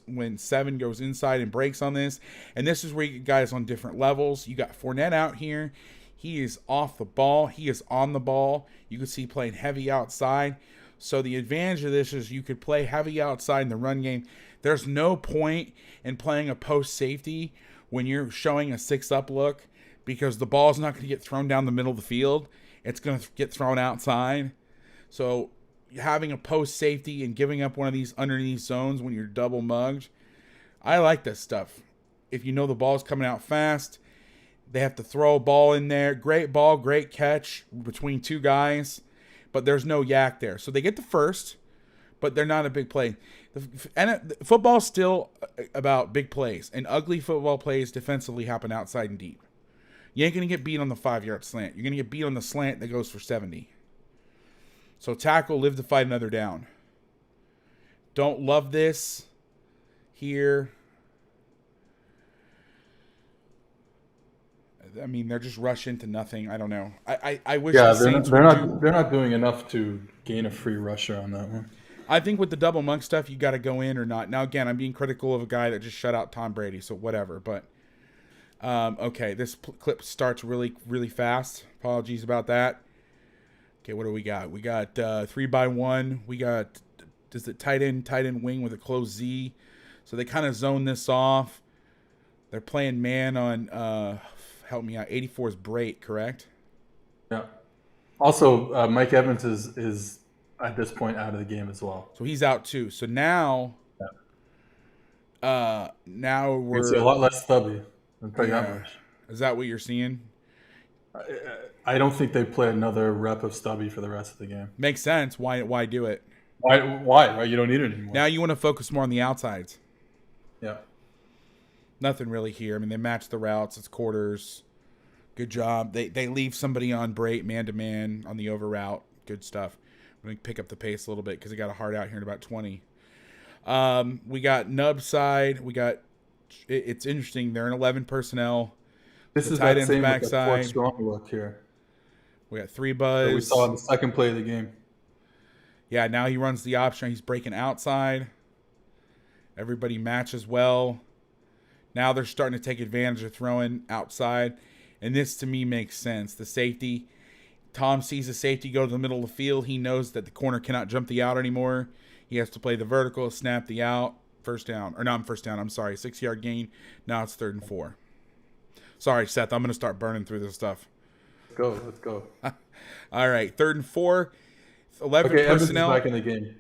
when 7 goes inside and breaks on this. And this is where you get guys on different levels. You got Fournette out here. He is off the ball. He is on the ball. You can see playing heavy outside. So the advantage of this is you could play heavy outside in the run game. There's no point in playing a post safety when you're showing a 6-up look, because the ball's not going to get thrown down the middle of the field. It's going to get thrown outside. So having a post safety and giving up one of these underneath zones when you're double mugged, I like this stuff. If you know the ball's coming out fast, they have to throw a ball in there. Great ball, great catch between 2 guys, but there's no yak there. So they get the first, but they're not a big play. And football's still about big plays, and ugly football plays defensively happen outside and deep. You ain't going to get beat on the 5-yard slant. You're going to get beat on the slant that goes for 70. So tackle, live to fight another down. Don't love this here. I mean, they're just rush into nothing. I don't know. I wish the Saints they're not doing enough to gain a free rusher on that one. I think with the double monk stuff, you got to go in or not. Now, again, I'm being critical of a guy that just shut out Tom Brady, so whatever. But okay, this clip starts really, really fast. Apologies about that. Okay, what do we got? We got 3x1. We got tight end wing with a closed Z. So they kind of zone this off. They're playing man on. Help me out. 84 is Brait, correct? Yeah. Also, Mike Evans is at this point out of the game as well. So he's out too. So now, now we're see a lot less stubby. I'll tell you that much. Is that what you're seeing? I don't think they play another rep of stubby for the rest of the game. Makes sense. Why do it? Why? Right? You don't need it anymore. Now you want to focus more on the outsides. Yeah. Nothing really here. I mean, they match the routes. It's quarters. Good job. They leave somebody on Brait man-to-man on the over route. Good stuff. I'm going to pick up the pace a little bit because they got a hard out here in about 20. We got nub side. We got – it's interesting. They're in 11 personnel. This is that same backside. Strong look here. We got 3 buzz. That we saw in the second play of the game. Yeah, now he runs the option. He's breaking outside. Everybody matches well. Now they're starting to take advantage of throwing outside. And this, to me, makes sense. The safety, Tom sees the safety go to the middle of the field. He knows that the corner cannot jump the out anymore. He has to play the vertical, snap the out, first down. Or not first down, I'm sorry, 6-yard gain. Now it's 3rd and 4. Sorry, Seth, I'm going to start burning through this stuff. Let's go. All right, 3rd and 4. 11 personnel. Evans is back in the game.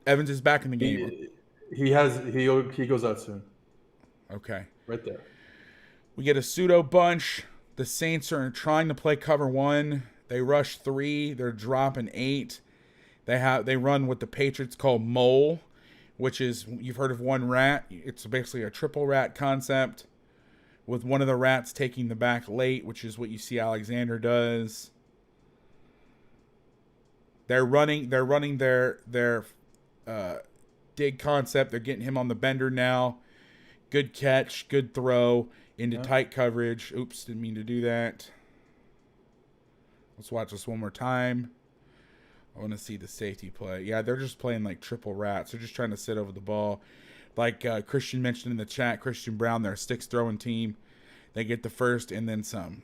Evans is back in the game. He goes out soon. Okay. Right there. We get a pseudo bunch. The Saints are trying to play cover 1. They rush 3. They're dropping 8. They run what the Patriots call mole, which is, you've heard of one rat. It's basically a triple rat concept with one of the rats taking the back late, which is what you see Alexander does. They're running their dig concept. They're getting him on the bender now. Good catch, good throw into tight coverage. Oops, didn't mean to do that. Let's watch this one more time. I want to see the safety play. Yeah, they're just playing like triple rats. They're just trying to sit over the ball. Like Christian mentioned in the chat, Christian Brown, they're a sticks throwing team. They get the first and then some.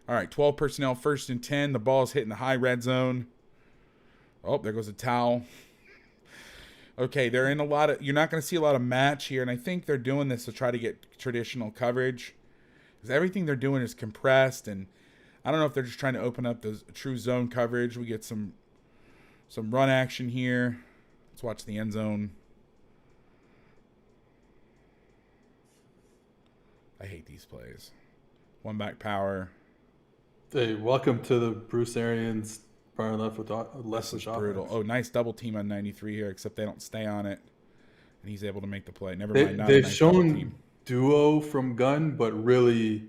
All right, 12 personnel, 1st and 10. The ball's hitting the high red zone. Oh, there goes a towel. Okay, they're in a lot of... You're not going to see a lot of match here, and I think they're doing this to try to get traditional coverage. Because everything they're doing is compressed, and I don't know if they're just trying to open up the true zone coverage. We get some run action here. Let's watch the end zone. I hate these plays. One back power. Hey, welcome to the Bruce Arians far left with less brutal. Oh, nice double team on 93 here, except they don't stay on it, and he's able to make the play. Never mind. They've shown duo from gun, but really,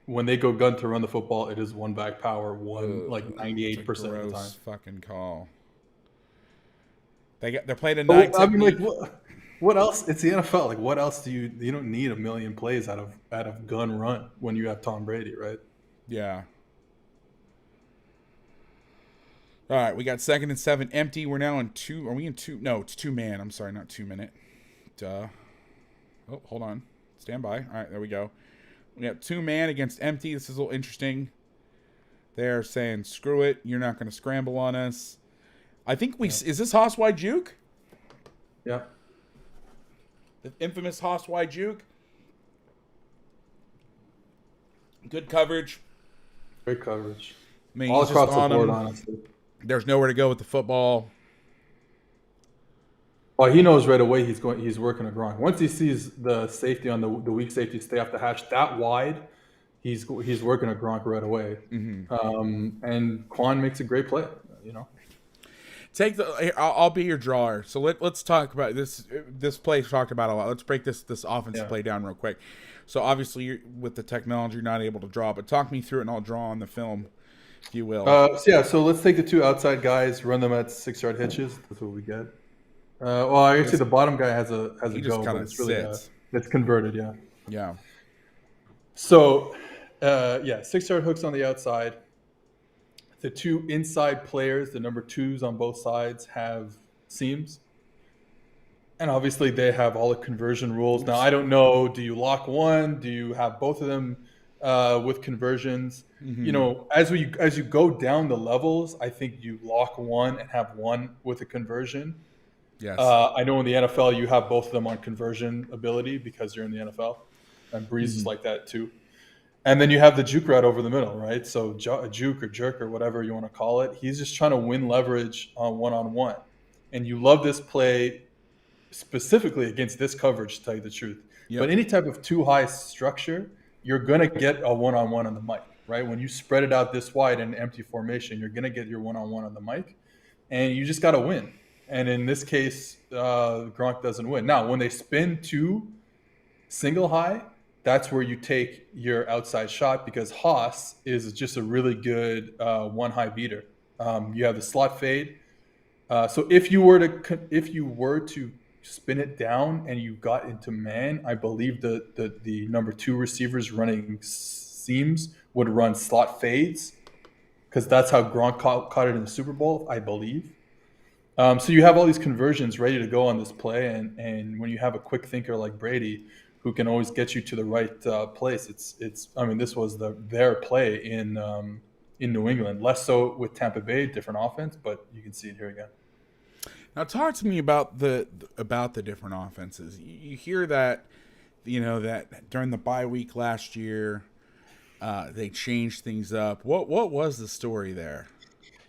when they go gun to run the football, it is one back power, like 98% of the time. Fucking call. They're playing a night. I mean, like what else? It's the NFL. Like, what else do you don't need a million plays out of gun run when you have Tom Brady, right? Yeah. All right, we got 2nd and 7 empty. We're now in 2. Are we in 2? No, it's 2-man. I'm sorry, not 2-minute. Duh. Oh, hold on. Stand by. All right, there we go. We got 2-man against empty. This is a little interesting. They're saying, screw it. You're not going to scramble on us. I think we... Yeah. Is this Hoss wide juke? Yeah. The infamous Hoss wide juke. Good coverage. Great coverage. I mean, all across the board, honestly. There's nowhere to go with the football. Well, he knows right away he's working a Gronk. Once he sees the safety on the weak safety stay off the hash that wide, he's working a Gronk right away. Mm-hmm. And Quan makes a great play. I'll be your drawer. So let's talk about this. This play talked about a lot. Let's break this offensive play down real quick. So obviously, with the technology, you're not able to draw, but talk me through it, and I'll draw on the film, if you will. So let's take the 2 outside guys, run them at 6-yard hitches. That's what we get. Well, I actually the bottom guy has a go, but it's really it's converted. Yeah. Yeah. So, 6-yard hooks on the outside. The 2 inside players, the number 2s on both sides, have seams. And obviously they have all the conversion rules. Now, I don't know, do you lock one? Do you have both of them with conversions? Mm-hmm. As you go down the levels, I think you lock one and have one with a conversion. Yes. I know in the NFL you have both of them on conversion ability because you're in the NFL. And Breeze is like that too. And then you have the juke route over the middle, right? So a juke or jerk or whatever you want to call it. He's just trying to win leverage on one-on-one. And you love this play specifically against this coverage, to tell you the truth. Yep. But any type of too high structure, you're going to get a one-on-one on the mic, right? When you spread it out this wide in an empty formation, you're going to get your one-on-one on the mic. And you just got to win. And in this case, Gronk doesn't win. Now, when they spin 2 single high, that's where you take your outside shot because Haas is just a really good one high beater. You have the slot fade. So if you were to spin it down and you got into man, I believe the number 2 receivers running seams would run slot fades because that's how Gronk caught it in the Super Bowl, I believe. So you have all these conversions ready to go on this play, and when you have a quick thinker like Brady, who can always get you to the right place, it's. I mean, this was their play in New England. Less so with Tampa Bay, different offense, but you can see it here again. Now, talk to me about the different offenses. You hear that, that during the bye week last year, they changed things up. What was the story there?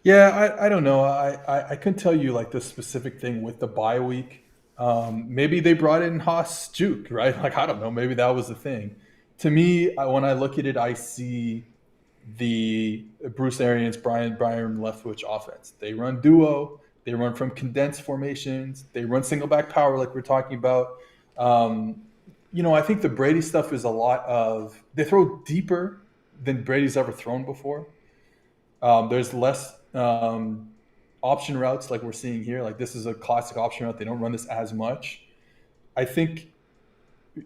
Yeah, I don't know. I couldn't tell you like the specific thing with the bye week. Maybe they brought in Haas Juke, right? Like, I don't know. Maybe that was the thing. To me, when I look at it, I see the Bruce Arians, Brian Leftwich offense. They run duo. They run from condensed formations. They run single back power like we're talking about. I think the Brady stuff is a lot of – they throw deeper than Brady's ever thrown before. There's less um, option routes like we're seeing here. Like this is a classic option route. They don't run this as much. I think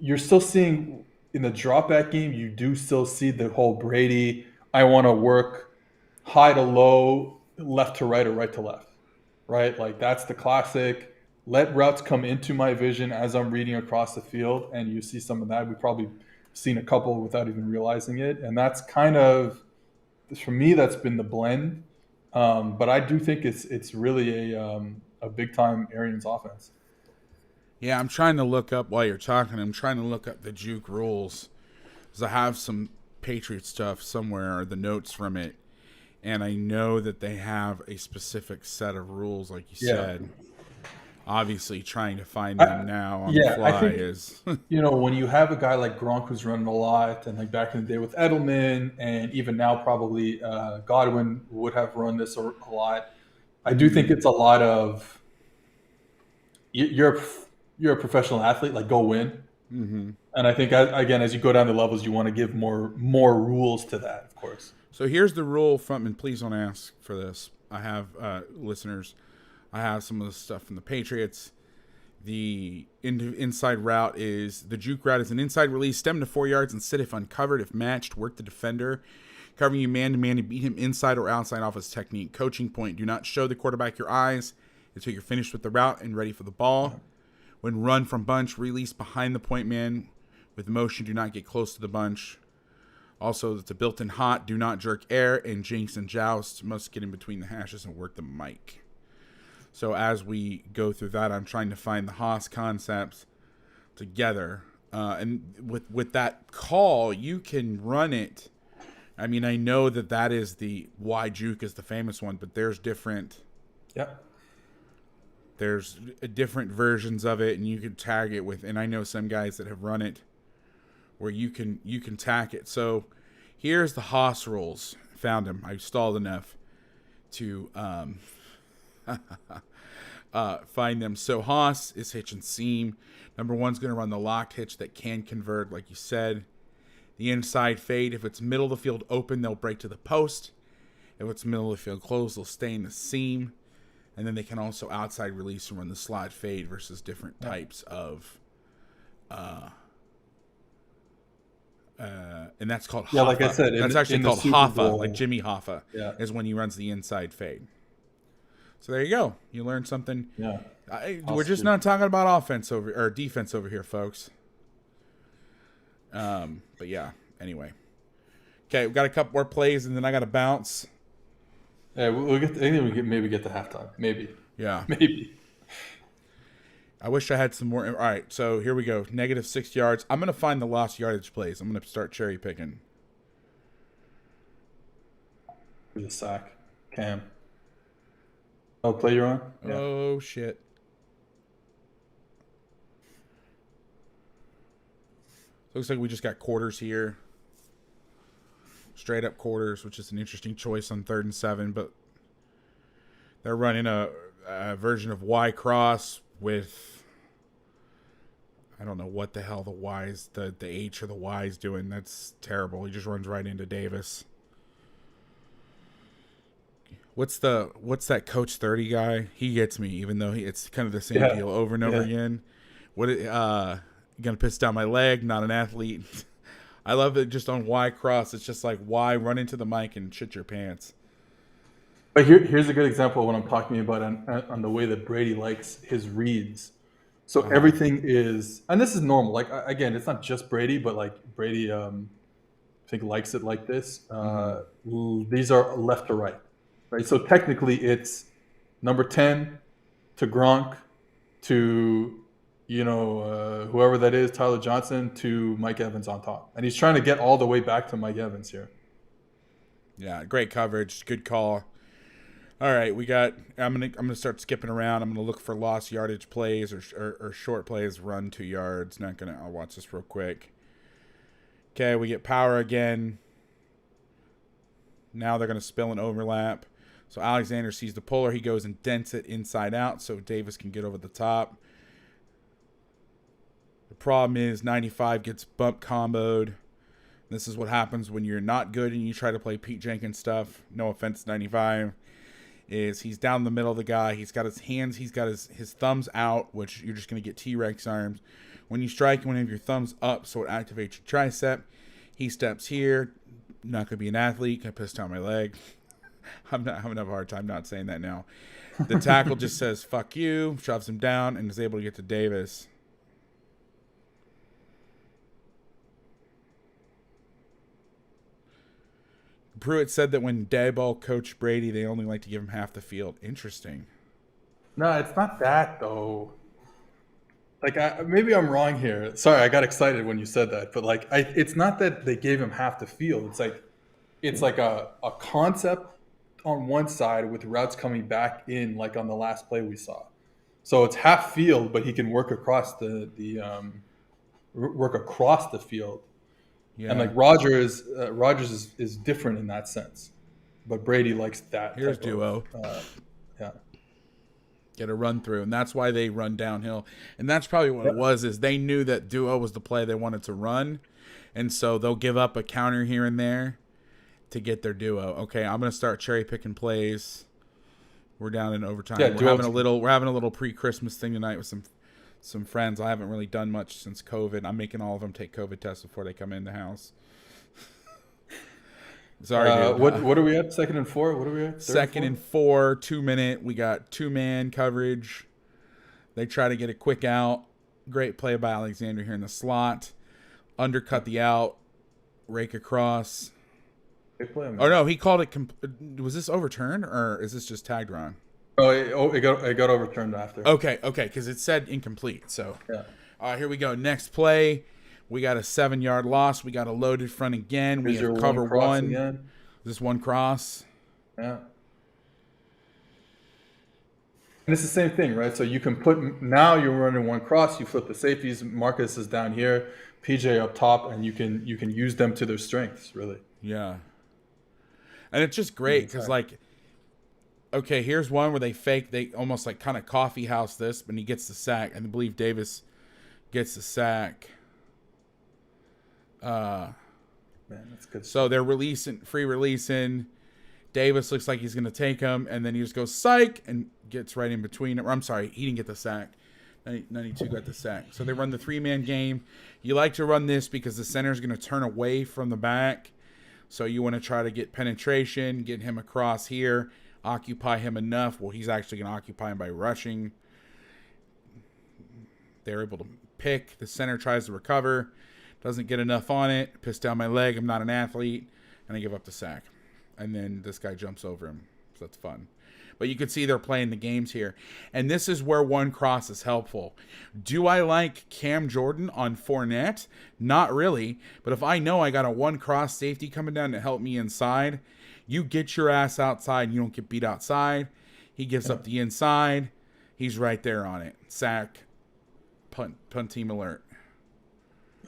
you're still seeing in the drop back game, you do still see the whole Brady, I want to work high to low, left to right, or right to left, right? Like that's the classic. Let routes come into my vision as I'm reading across the field, and you see some of that. We've probably seen a couple without even realizing it, and that's kind of, for me, that's been the blend. But I do think it's really a big time Arians offense. Yeah, I'm trying to look up while you're talking. I'm trying to look up the juke rules because I have some Patriot stuff somewhere, or the notes from it, and I know that they have a specific set of rules, like you said. Obviously, trying to find them now on the fly I think is when you have a guy like Gronk who's running a lot, and like back in the day with Edelman, and even now probably Godwin would have run this a lot. I do think it's a lot of you're a professional athlete, like go win. Mm-hmm. And I think again, as you go down the levels, you want to give more rules to that, of course. So here's the rule from, and please don't ask for this. I have listeners. I have some of the stuff from the Patriots. The inside route is, the juke route is an inside release, stem to 4 yards, and sit if uncovered. If matched, work the defender, covering you man-to-man, and beat him inside or outside off his technique. Coaching point: do not show the quarterback your eyes until you're finished with the route and ready for the ball. When run from bunch, release behind the point man. With motion, do not get close to the bunch. Also, it's a built-in hot. Do not jerk air, and jinx and joust must get in between the hashes and work the mic. So as we go through that, I'm trying to find the Haas concepts together. And with that call, you can run it. I mean, I know that is the Y juke is the famous one, but there's different. Yeah. There's different versions of it, and you can tag it with. And I know some guys that have run it where you can tag it. So here's the Haas rules. Found them. I stalled enough to find them. So Haas is hitch and seam. Number one's going to run the locked hitch that can convert, like you said. The inside fade, if it's middle of the field open, they'll break to the post. If it's middle of the field closed, they'll stay in the seam. And then they can also outside release and run the slot fade versus different types of and that's called Hoffa. Like I said, that's actually called Hoffa, like Jimmy Hoffa, is when he runs the inside fade. So there you go. You learned something. Yeah. We're just not talking about offense or defense over here, folks. But yeah. Anyway. Okay, we got a couple more plays, and then I got to bounce. Yeah, we'll get. I think we maybe get to halftime. Maybe. Yeah. Maybe. I wish I had some more. All right, so here we go. -6 yards. I'm going to find the lost yardage plays. I'm going to start cherry picking. For the sack. Cam. Oh, play you're on? Yeah. Oh, shit. Looks like we just got quarters here. Straight up quarters, which is an interesting choice on 3rd and 7, but they're running a version of Y cross with, I don't know what the hell the Y's, the H or the Y's doing. That's terrible. He just runs right into Davis. What's that Coach 30 guy? He gets me, even though it's kind of the same deal over and over again. Gonna piss down my leg, not an athlete. I love it just on Y cross. It's just like Y, run into the mic and shit your pants. But here's a good example of what I'm talking about on the way that Brady likes his reads. So everything is, and this is normal. Like again, it's not just Brady, but like Brady, I think likes it like this. These are left to right, right? So technically, it's number 10 to Gronk to whoever that is, Tyler Johnson, to Mike Evans on top. And he's trying to get all the way back to Mike Evans here. Yeah, great coverage. Good call. All right, I'm gonna start skipping around. I'm gonna look for lost yardage plays or short plays, run 2 yards. I'll watch this real quick. Okay, we get power again. Now they're gonna spill an overlap. So Alexander sees the puller. He goes and dents it inside out so Davis can get over the top. The problem is 95 gets bump comboed. This is what happens when you're not good and you try to play Pete Jenkins stuff. No offense, 95. is he's down the middle of the guy. He's got his hands, he's got his thumbs out, which you're just going to get T-Rex arms. When you strike, you want to have your thumbs up so it activates your tricep. He steps here. Not going to be an athlete. Can I piss down my leg? I'm having a hard time not saying that now. The tackle just says, fuck you, shoves him down, and is able to get to Davis. Pruitt said that when Daboll coached Brady, they only like to give him half the field. Interesting. No, it's not that, though. Like, maybe I'm wrong here. Sorry, I got excited when you said that. But, like, it's not that they gave him half the field. It's like a concept on one side with routes coming back in, like on the last play we saw. So it's half field, but he can work across the field. Yeah. And like Rodgers is different in that sense, but Brady likes that. Here's duo. Yeah. Get a run through, and that's why they run downhill. And that's probably what it was, is they knew that duo was the play they wanted to run, and so they'll give up a counter here and there to get their duo. Okay, I'm gonna start cherry picking plays. We're down in overtime. Yeah, we're having a little pre-Christmas thing tonight with some friends. I haven't really done much since COVID. I'm making all of them take COVID tests before they come in the house. Sorry, dude. What are we at? 2nd and 4? What are we at? 2nd and 4, 2 minute. We got 2-man coverage. They try to get a quick out. Great play by Alexander here in the slot. Undercut the out. Rake across. Big play, man. Oh no, he called it. Was this overturned or is this just tagged wrong? Oh, it got overturned after. Okay, because it said incomplete. So, yeah. Here we go. Next play, we got a 7-yard loss. We got a loaded front again. We have cover one. Again. This one cross. Yeah. And it's the same thing, right? So you can now you're running one cross. You flip the safeties. Marcus is down here. PJ up top, and you can use them to their strengths, really. Yeah. And it's just great because, like, okay, here's one where they almost like kind of coffee house this, but he gets the sack. And I believe Davis gets the sack. Man, that's good. So they're free releasing. Davis looks like he's going to take him, and then he just goes psych and gets right in between. Or I'm sorry, he didn't get the sack. 92 got the sack. So they run the 3-man game. You like to run this because the center is going to turn away from the back. So you want to try to get penetration, get him across here, occupy him enough. Well, he's actually going to occupy him by rushing. They're able to pick. The center tries to recover. Doesn't get enough on it. Piss down my leg. I'm not an athlete. And I give up the sack. And then this guy jumps over him. So that's fun. But you can see they're playing the games here. And this is where one cross is helpful. Do I like Cam Jordan on Fournette? Not really. But if I know I got a one cross safety coming down to help me inside, you get your ass outside and you don't get beat outside. He gives up the inside. He's right there on it. Sack. Punt team alert.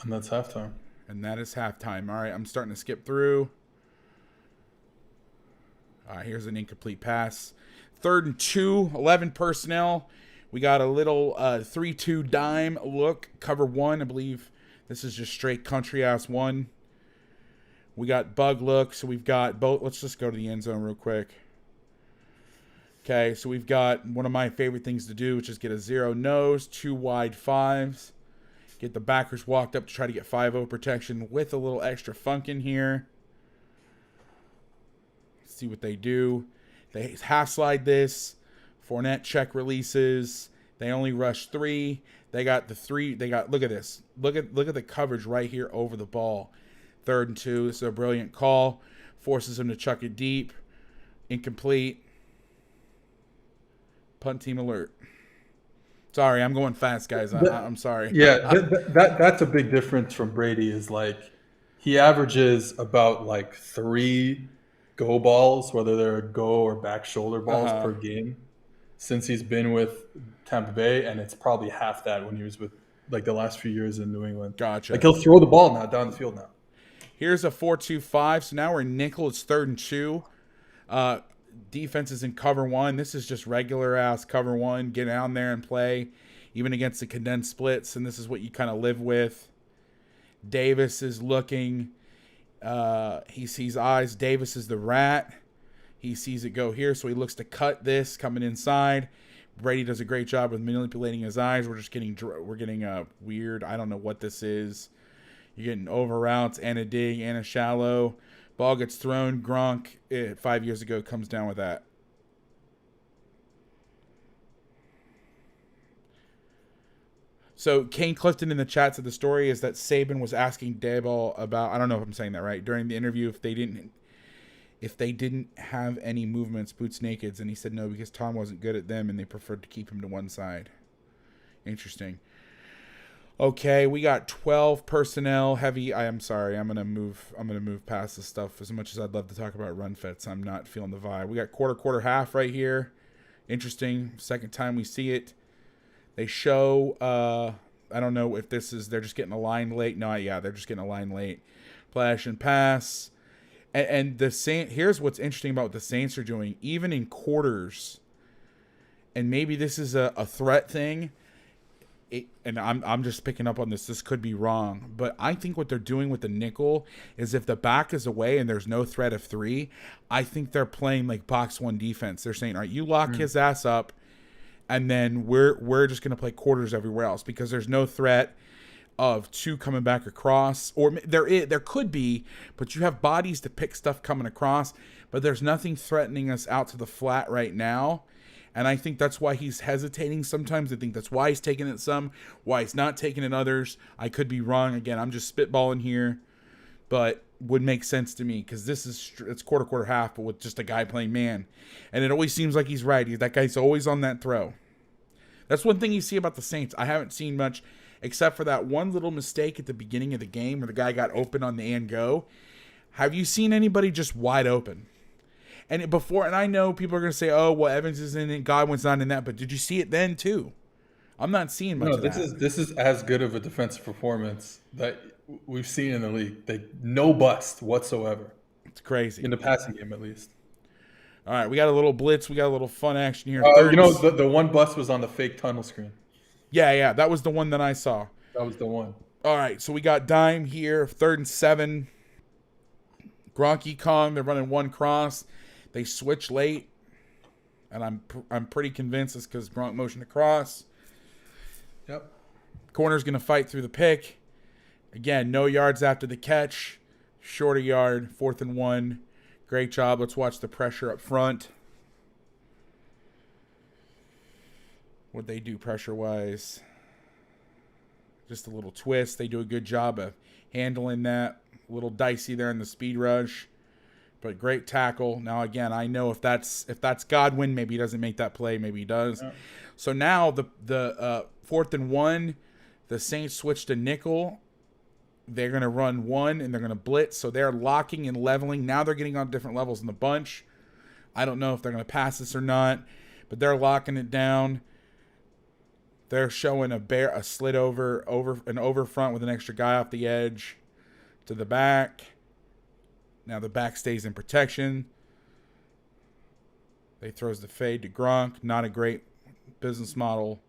And that's halftime. And that is halftime. All right, I'm starting to skip through. All right, here's an incomplete pass. 3rd and 2, 11 personnel. We got a little 3-2 dime look. Cover 1, I believe. This is just straight country-ass 1. We got bug look, so we've got both. Let's just go to the end zone real quick. Okay, so we've got one of my favorite things to do, which is get a 0 nose, 2 wide 5s. Get the backers walked up to try to get 5-0 protection with a little extra funk in here. See what they do. They half slide this. Fournette check releases. They only rush 3. They got the 3. They got, look at this. Look at the coverage right here over the ball. 3rd and 2. This is a brilliant call. Forces him to chuck it deep. Incomplete. Punt team alert. Sorry, I'm going fast, guys. I'm sorry. Yeah, that's a big difference from Brady. Is like he averages about like 3 go balls, whether they're go or back shoulder balls per game, since he's been with Tampa Bay, and it's probably half that when he was with like the last few years in New England. Gotcha. Like he'll throw the ball now down the field now. Here's a 4-2-5. So now we're in nickel. It's 3rd and 2. Defense is in cover 1. This is just regular ass cover 1. Get down there and play, even against the condensed splits. And this is what you kind of live with. Davis is looking. He sees eyes. Davis is the rat. He sees it go here, so he looks to cut this coming inside. Brady does a great job with manipulating his eyes. We're getting weird. I don't know what this is. You're getting over routes and a dig and a shallow. Ball gets thrown. Gronk, 5 years ago, comes down with that. So Kane Clifton in the chat said the story is that Saban was asking Daboll about, I don't know if I'm saying that right, during the interview if they didn't have any movements, boots nakeds, and he said no because Tom wasn't good at them and they preferred to keep him to one side. Interesting. Okay, we got 12 personnel heavy. I'm sorry, I'm gonna move past this stuff. As much as I'd love to talk about run fits, I'm not feeling the vibe. We got quarter, half right here. Interesting. Second time we see it. They show, I don't know if this is, they're just getting a line late. No, yeah, they're just getting a line late. Flash and pass. And the Saints, here's what's interesting about what the Saints are doing. Even in quarters, and maybe this is a threat thing, and I'm just picking up on this. This could be wrong. But I think what they're doing with the nickel is if the back is away and there's no threat of 3, I think they're playing like box 1 defense. They're saying, all right, you lock his ass up, and then we're just going to play quarters everywhere else because there's no threat of 2 coming back across. Or there could be, but you have bodies to pick stuff coming across. But there's nothing threatening us out to the flat right now. And I think that's why he's hesitating sometimes. I think that's why he's taking it some, why he's not taking it others. I could be wrong. Again, I'm just spitballing here. But would make sense to me because it's quarter, half, but with just a guy playing man. And it always seems like he's right. That guy's always on that throw. That's one thing you see about the Saints. I haven't seen much except for that one little mistake at the beginning of the game where the guy got open on the and go. Have you seen anybody just wide open? And I know people are going to say, oh, well, Evans is in it, Godwin's not in that, but did you see it then too? I'm not seeing much of that. This is as good of a defensive performance that we've seen in the league. No bust whatsoever. It's crazy. In the passing game, at least. All right, we got a little blitz. We got a little fun action here. The one bust was on the fake tunnel screen. Yeah, that was the one that I saw. That was the one. All right, so we got dime here, 3rd and 7. Gronky Kong, they're running one cross. They switch late, and I'm pretty convinced it's because Gronk motioned across. Yep. Corner's going to fight through the pick. Again, no yards after the catch. Shorter yard, 4th and 1. Great job. Let's watch the pressure up front. What'd they do pressure-wise? Just a little twist. They do a good job of handling that. A little dicey there in the speed rush. But great tackle. Now, again, I know if that's Godwin, maybe he doesn't make that play. Maybe he does. Yeah. So now the 4th and 1, the Saints switch to nickel. They're going to run 1, and they're going to blitz. So they're locking and leveling. Now they're getting on different levels in the bunch. I don't know if they're going to pass this or not, but they're locking it down. They're showing a slit over front with an extra guy off the edge to the back. Now the back stays in protection. They throws the fade to Gronk. Not a great business model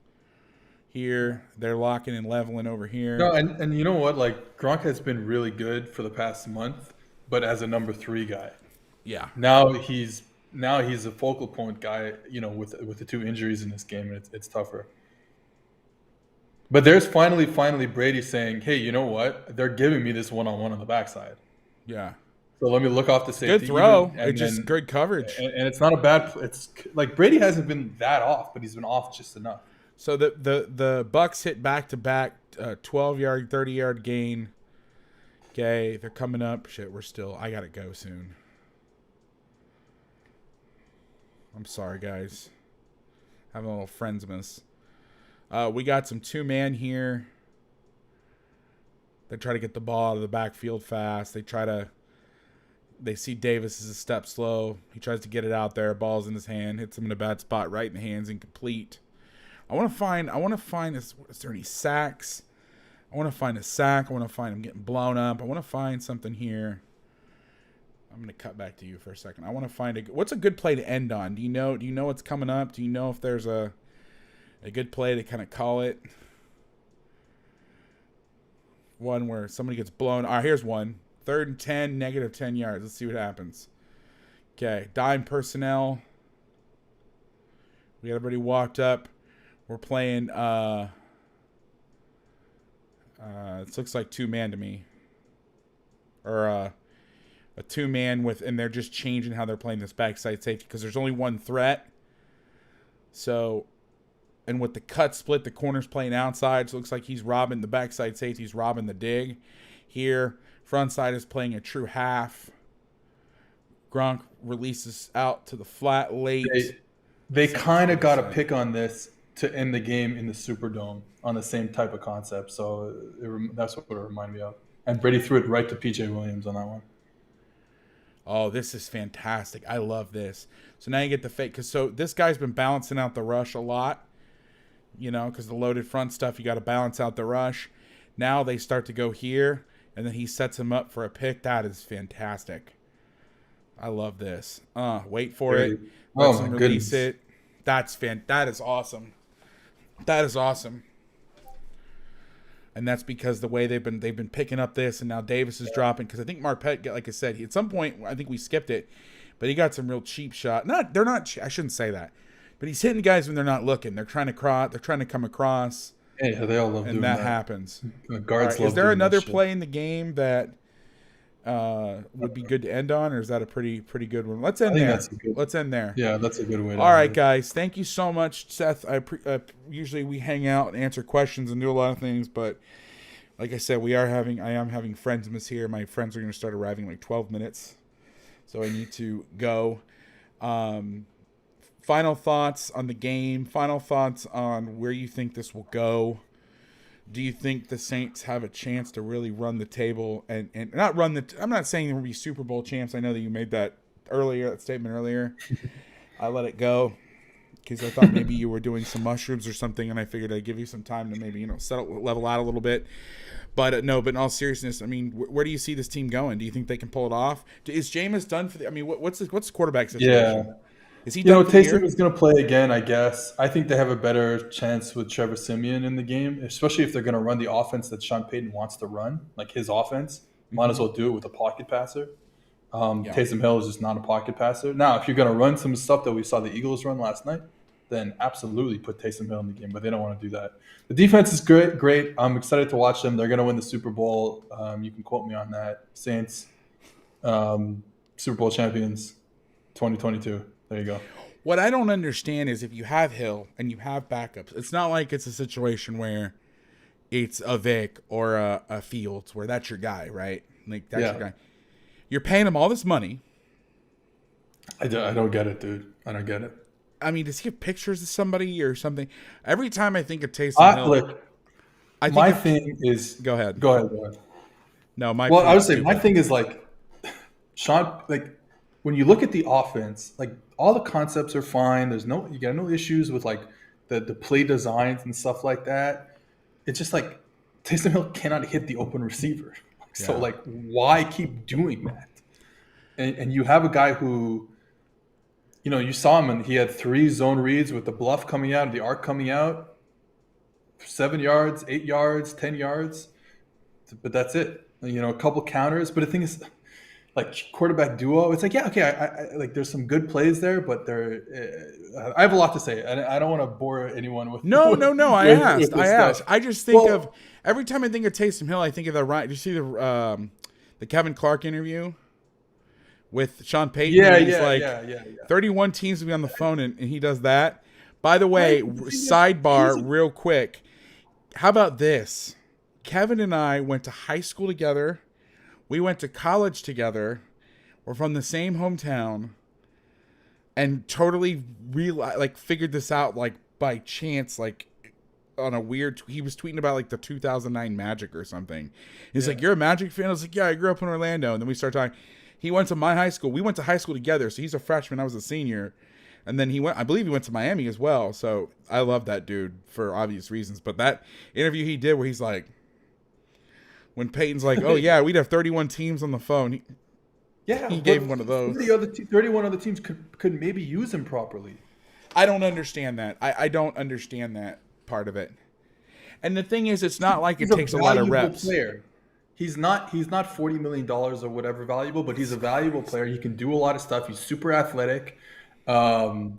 here. They're locking and leveling over here. No, and you know what? Like, Gronk has been really good for the past month, but as a number 3 guy. Yeah. Now he's a focal point guy, with the 2 injuries in this game, and it's tougher. But there's finally Brady saying, hey, you know what? They're giving me this one-on-one on the backside. Yeah. So let me look off the safety. Good throw. It's just good coverage. And it's not a bad. It's like Brady hasn't been that off, but he's been off just enough. So the Bucs hit back-to-back 12-yard, 30-yard gain. Okay, they're coming up. Shit, I got to go soon. I'm sorry, guys. Having a little friendsmas. We got some 2-man here. They try to get the ball out of the backfield fast. They see Davis is a step slow. He tries to get it out there. Ball's in his hand. Hits him in a bad spot. Right in the hands. Incomplete. I want to find this. Is there any sacks? I want to find a sack. I want to find him getting blown up. I want to find something here. I'm going to cut back to you for a second. I want to find what's a good play to end on? Do you know what's coming up? Do you know if there's a good play to kind of call it? One where somebody gets blown. All right, here's one. 3rd and 10, -10 yards. Let's see what happens. Okay, dime personnel. We got everybody walked up. We're playing, it looks like 2-man to me. Or a 2-man with, and they're just changing how they're playing this backside safety because there's only one threat. So, and with the cut split, the corner's playing outside, so it looks like he's robbing the backside safety. He's robbing the dig. Here, front side is playing a true half. Gronk releases out to the flat late. They kind of got a pick on this to end the game in the Superdome on the same type of concept. So that's what it reminded me of. And Brady threw it right to P.J. Williams on that one. Oh, this is fantastic. I love this. So now you get the fake. So this guy's been balancing out the rush a lot, because the loaded front stuff, you got to balance out the rush. Now they start to go here, and then he sets him up for a pick. That is fantastic. I love this. Wait for it. Let him release it. That is awesome. That is awesome. And that's because the way they've been picking up this, and now Davis is dropping, because I think Marpet, like I said, at some point I think we skipped it, but he got some real cheap shot. They're not. I shouldn't say that, but he's hitting guys when they're not looking. They're trying to cross. They're trying to come across. Yeah, they all love doing that. And that happens. Guards love is there another play in the game that would be good to end on, or is that a pretty good one? Let's end there. Let's end there. Yeah, that's a good way. All right, guys. Thank you so much, Seth. Usually we hang out and answer questions and do a lot of things, but like I said, I am having Friendsmas here. My friends are going to start arriving in like 12 minutes, so I need to go. Final thoughts on the game. Final thoughts on where you think this will go. Do you think the Saints have a chance to really run the table and not run the? I'm not saying they will be Super Bowl champs. I know that you made that statement earlier. I let it go because I thought maybe you were doing some mushrooms or something, and I figured I'd give you some time to maybe level out a little bit. But no. But in all seriousness, I mean, where do you see this team going? Do you think they can pull it off? Is Jameis done for the? I mean, what's the quarterback situation? Yeah. Is he done for the year? Taysom is going to play again, I guess. I think they have a better chance with Trevor Siemian in the game, especially if they're going to run the offense that Sean Payton wants to run, like his offense. Might as well do it with a pocket passer. Taysom Hill is just not a pocket passer. Now, if you're going to run some stuff that we saw the Eagles run last night, then absolutely put Taysom Hill in the game, but they don't want to do that. The defense is great. I'm excited to watch them. They're going to win the Super Bowl. You can quote me on that. Saints, Super Bowl champions, 2022. There you go. What I don't understand is if you have Hill and you have backups, it's not like it's a situation where it's a Vic or a Fields where that's your guy, right? Like that's your guy. You're paying him all this money. I don't get it, dude. I don't get it. I mean, does he have pictures of somebody or something? Every time I think of Taysom Hill, look, my thing is. Go ahead. Go ahead. No, I would say my thing is like Sean, like. When you look at the offense, like all the concepts are fine. You got no issues with like the play designs and stuff like that. It's just like Taysom Hill cannot hit the open receiver. So like, why keep doing that? And you have a guy who, you saw him and he had 3 zone reads with the bluff coming out, the arc coming out, 7 yards, 8 yards, 10 yards, but that's it. A couple counters. But the thing is, like quarterback duo, it's like, I like there's some good plays there, but I have a lot to say. I don't want to bore anyone with. No. I asked. I just think of every time I think of Taysom Hill, I think of Did you see the Kevin Clark interview with Sean Payton? Yeah. 31 teams will be on the phone, and he does that. By the way, sidebar, real quick. How about this? Kevin and I went to high school together. We went to college together. We're from the same hometown, and totally figured this out like by chance, like on a weird. He was tweeting about like the 2009 Magic or something. He's like, "You're a Magic fan?" I was like, "Yeah, I grew up in Orlando." And then we started talking. He went to my high school. We went to high school together. So he's a freshman. I was a senior. And then I believe he went to Miami as well. So I love that dude for obvious reasons. But that interview he did where he's like, when Peyton's like, "Oh yeah, we'd have 31 teams on the phone." He gave him one of those. 31 other teams could maybe use him properly. I don't understand that. I don't understand that part of it. And the thing is, it's not like it takes a lot of reps. he's not $40 million or whatever valuable, but he's a valuable player. He can do a lot of stuff. He's super athletic. But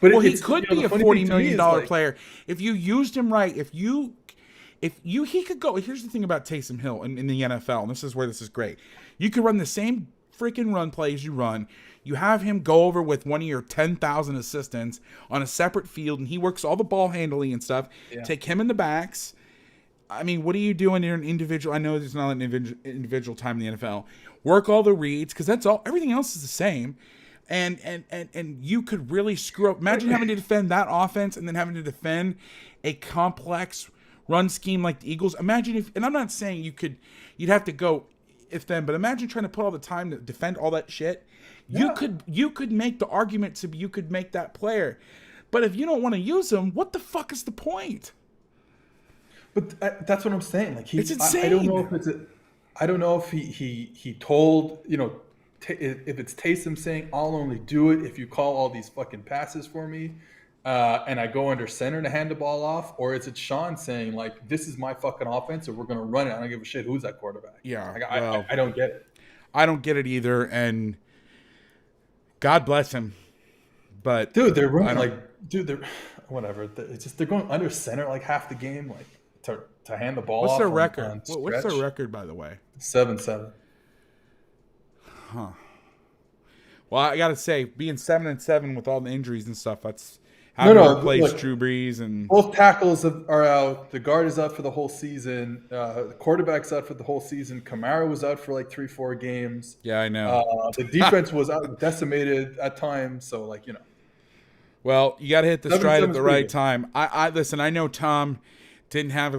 Well, he could be a $40 million like, player if you used him right. He could go. Here's the thing about Taysom Hill in the NFL, and this is where this is great. You could run the same freaking run plays you run. You have him go over with one of your 10,000 assistants on a separate field, and he works all the ball handling and stuff. Yeah. Take him in the backs. I mean, what are you doing in an individual? I know there's not an individual time in the NFL. Work all the reads, because that's all. Everything else is the same. And you could really screw up. Imagine having to defend that offense and then having to defend a complex run scheme like the Eagles. Imagine if, and I'm not saying you'd have to go if then, but imagine trying to put all the time to defend all that shit. Yeah. You could make the argument to you could make that player, but if you don't want to use him, what the fuck is the point? But that's what I'm saying. Like it's insane. I don't know if he told if it's Taysom saying I'll only do it if you call all these fucking passes for me, and I go under center to hand the ball off, or is it Sean saying like this is my fucking offense and we're gonna run it? I don't give a shit who's that quarterback. Yeah, I don't get it. I don't get it either, and God bless him. But dude, they're running they're whatever. It's just they're going under center like half the game, like to hand the ball. What's off their record? What's their record, by the way? 7-7. Huh. Well, I gotta say, being 7-7 with all the injuries and stuff, that's how to replace Drew Brees and both tackles are out. The guard is out for the whole season. The quarterback's out for the whole season. Kamara was out for like 3-4 games. Yeah, I know. The defense was decimated at times. So Well, you got to hit the stride at the right time. I listen. I know Tommy didn't have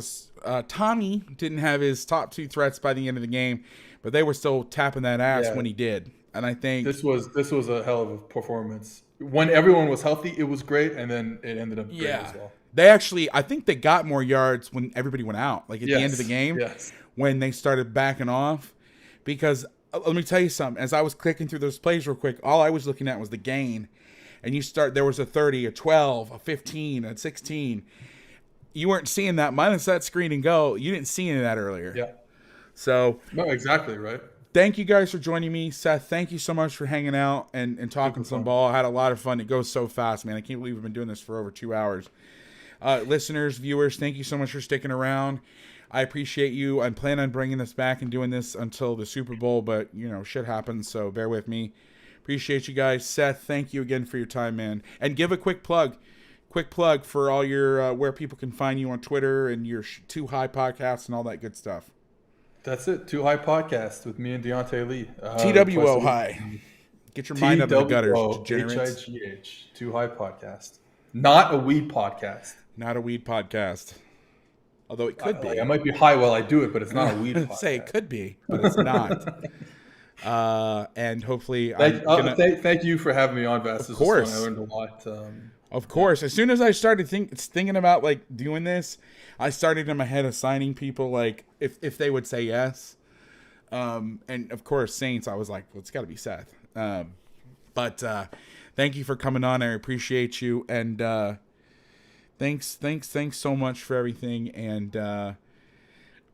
his top two threats by the end of the game, but they were still tapping that ass when he did. And I think this was a hell of a performance. When everyone was healthy, it was great, and then it ended up great as well. They actually, I think they got more yards when everybody went out, like at the end of the game, when they started backing off. Because let me tell you something. As I was clicking through those plays real quick, all I was looking at was the gain. And there was a 30, a 12, a 15, a 16. You weren't seeing that minus that screen and go. You didn't see any of that earlier. Yeah. So no, exactly right. Thank you guys for joining me. Seth, thank you so much for hanging out and talking some ball. I had a lot of fun. It goes so fast, man. I can't believe we've been doing this for over 2 hours. Listeners, viewers, thank you so much for sticking around. I appreciate you. I'm planning on bringing this back and doing this until the Super Bowl, but, shit happens, so bear with me. Appreciate you guys. Seth, thank you again for your time, man. And give a quick plug for all your where people can find you on Twitter and your Too High podcasts and all that good stuff. That's it. Too High podcast with me and Deontay Lee. TWO High. Get your mind out of the gutters, degenerates. HIGH. Too High podcast. Not a weed podcast. Not a weed podcast. Although it could be. I might be high while I do it, but it's not a weed podcast. Say it could be, but it's not. And hopefully, thank you for having me on, Vass. Of course, I learned a lot. Of course, as soon as I started thinking about doing this, I started in my head assigning people if they would say yes, and of course Saints. I was like, well, it's got to be Seth. But thank you for coming on. I appreciate you, and thanks so much for everything, and.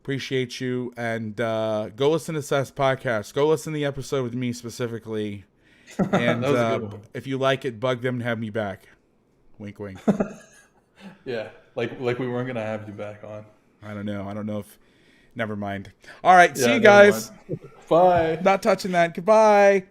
Appreciate you, and go listen to Seth's podcast. Go listen to the episode with me specifically, and if you like it, bug them to have me back. Wink, wink. Yeah, like we weren't gonna have you back on. I don't know if. Never mind. All right, see you guys. Bye. Not touching that. Goodbye.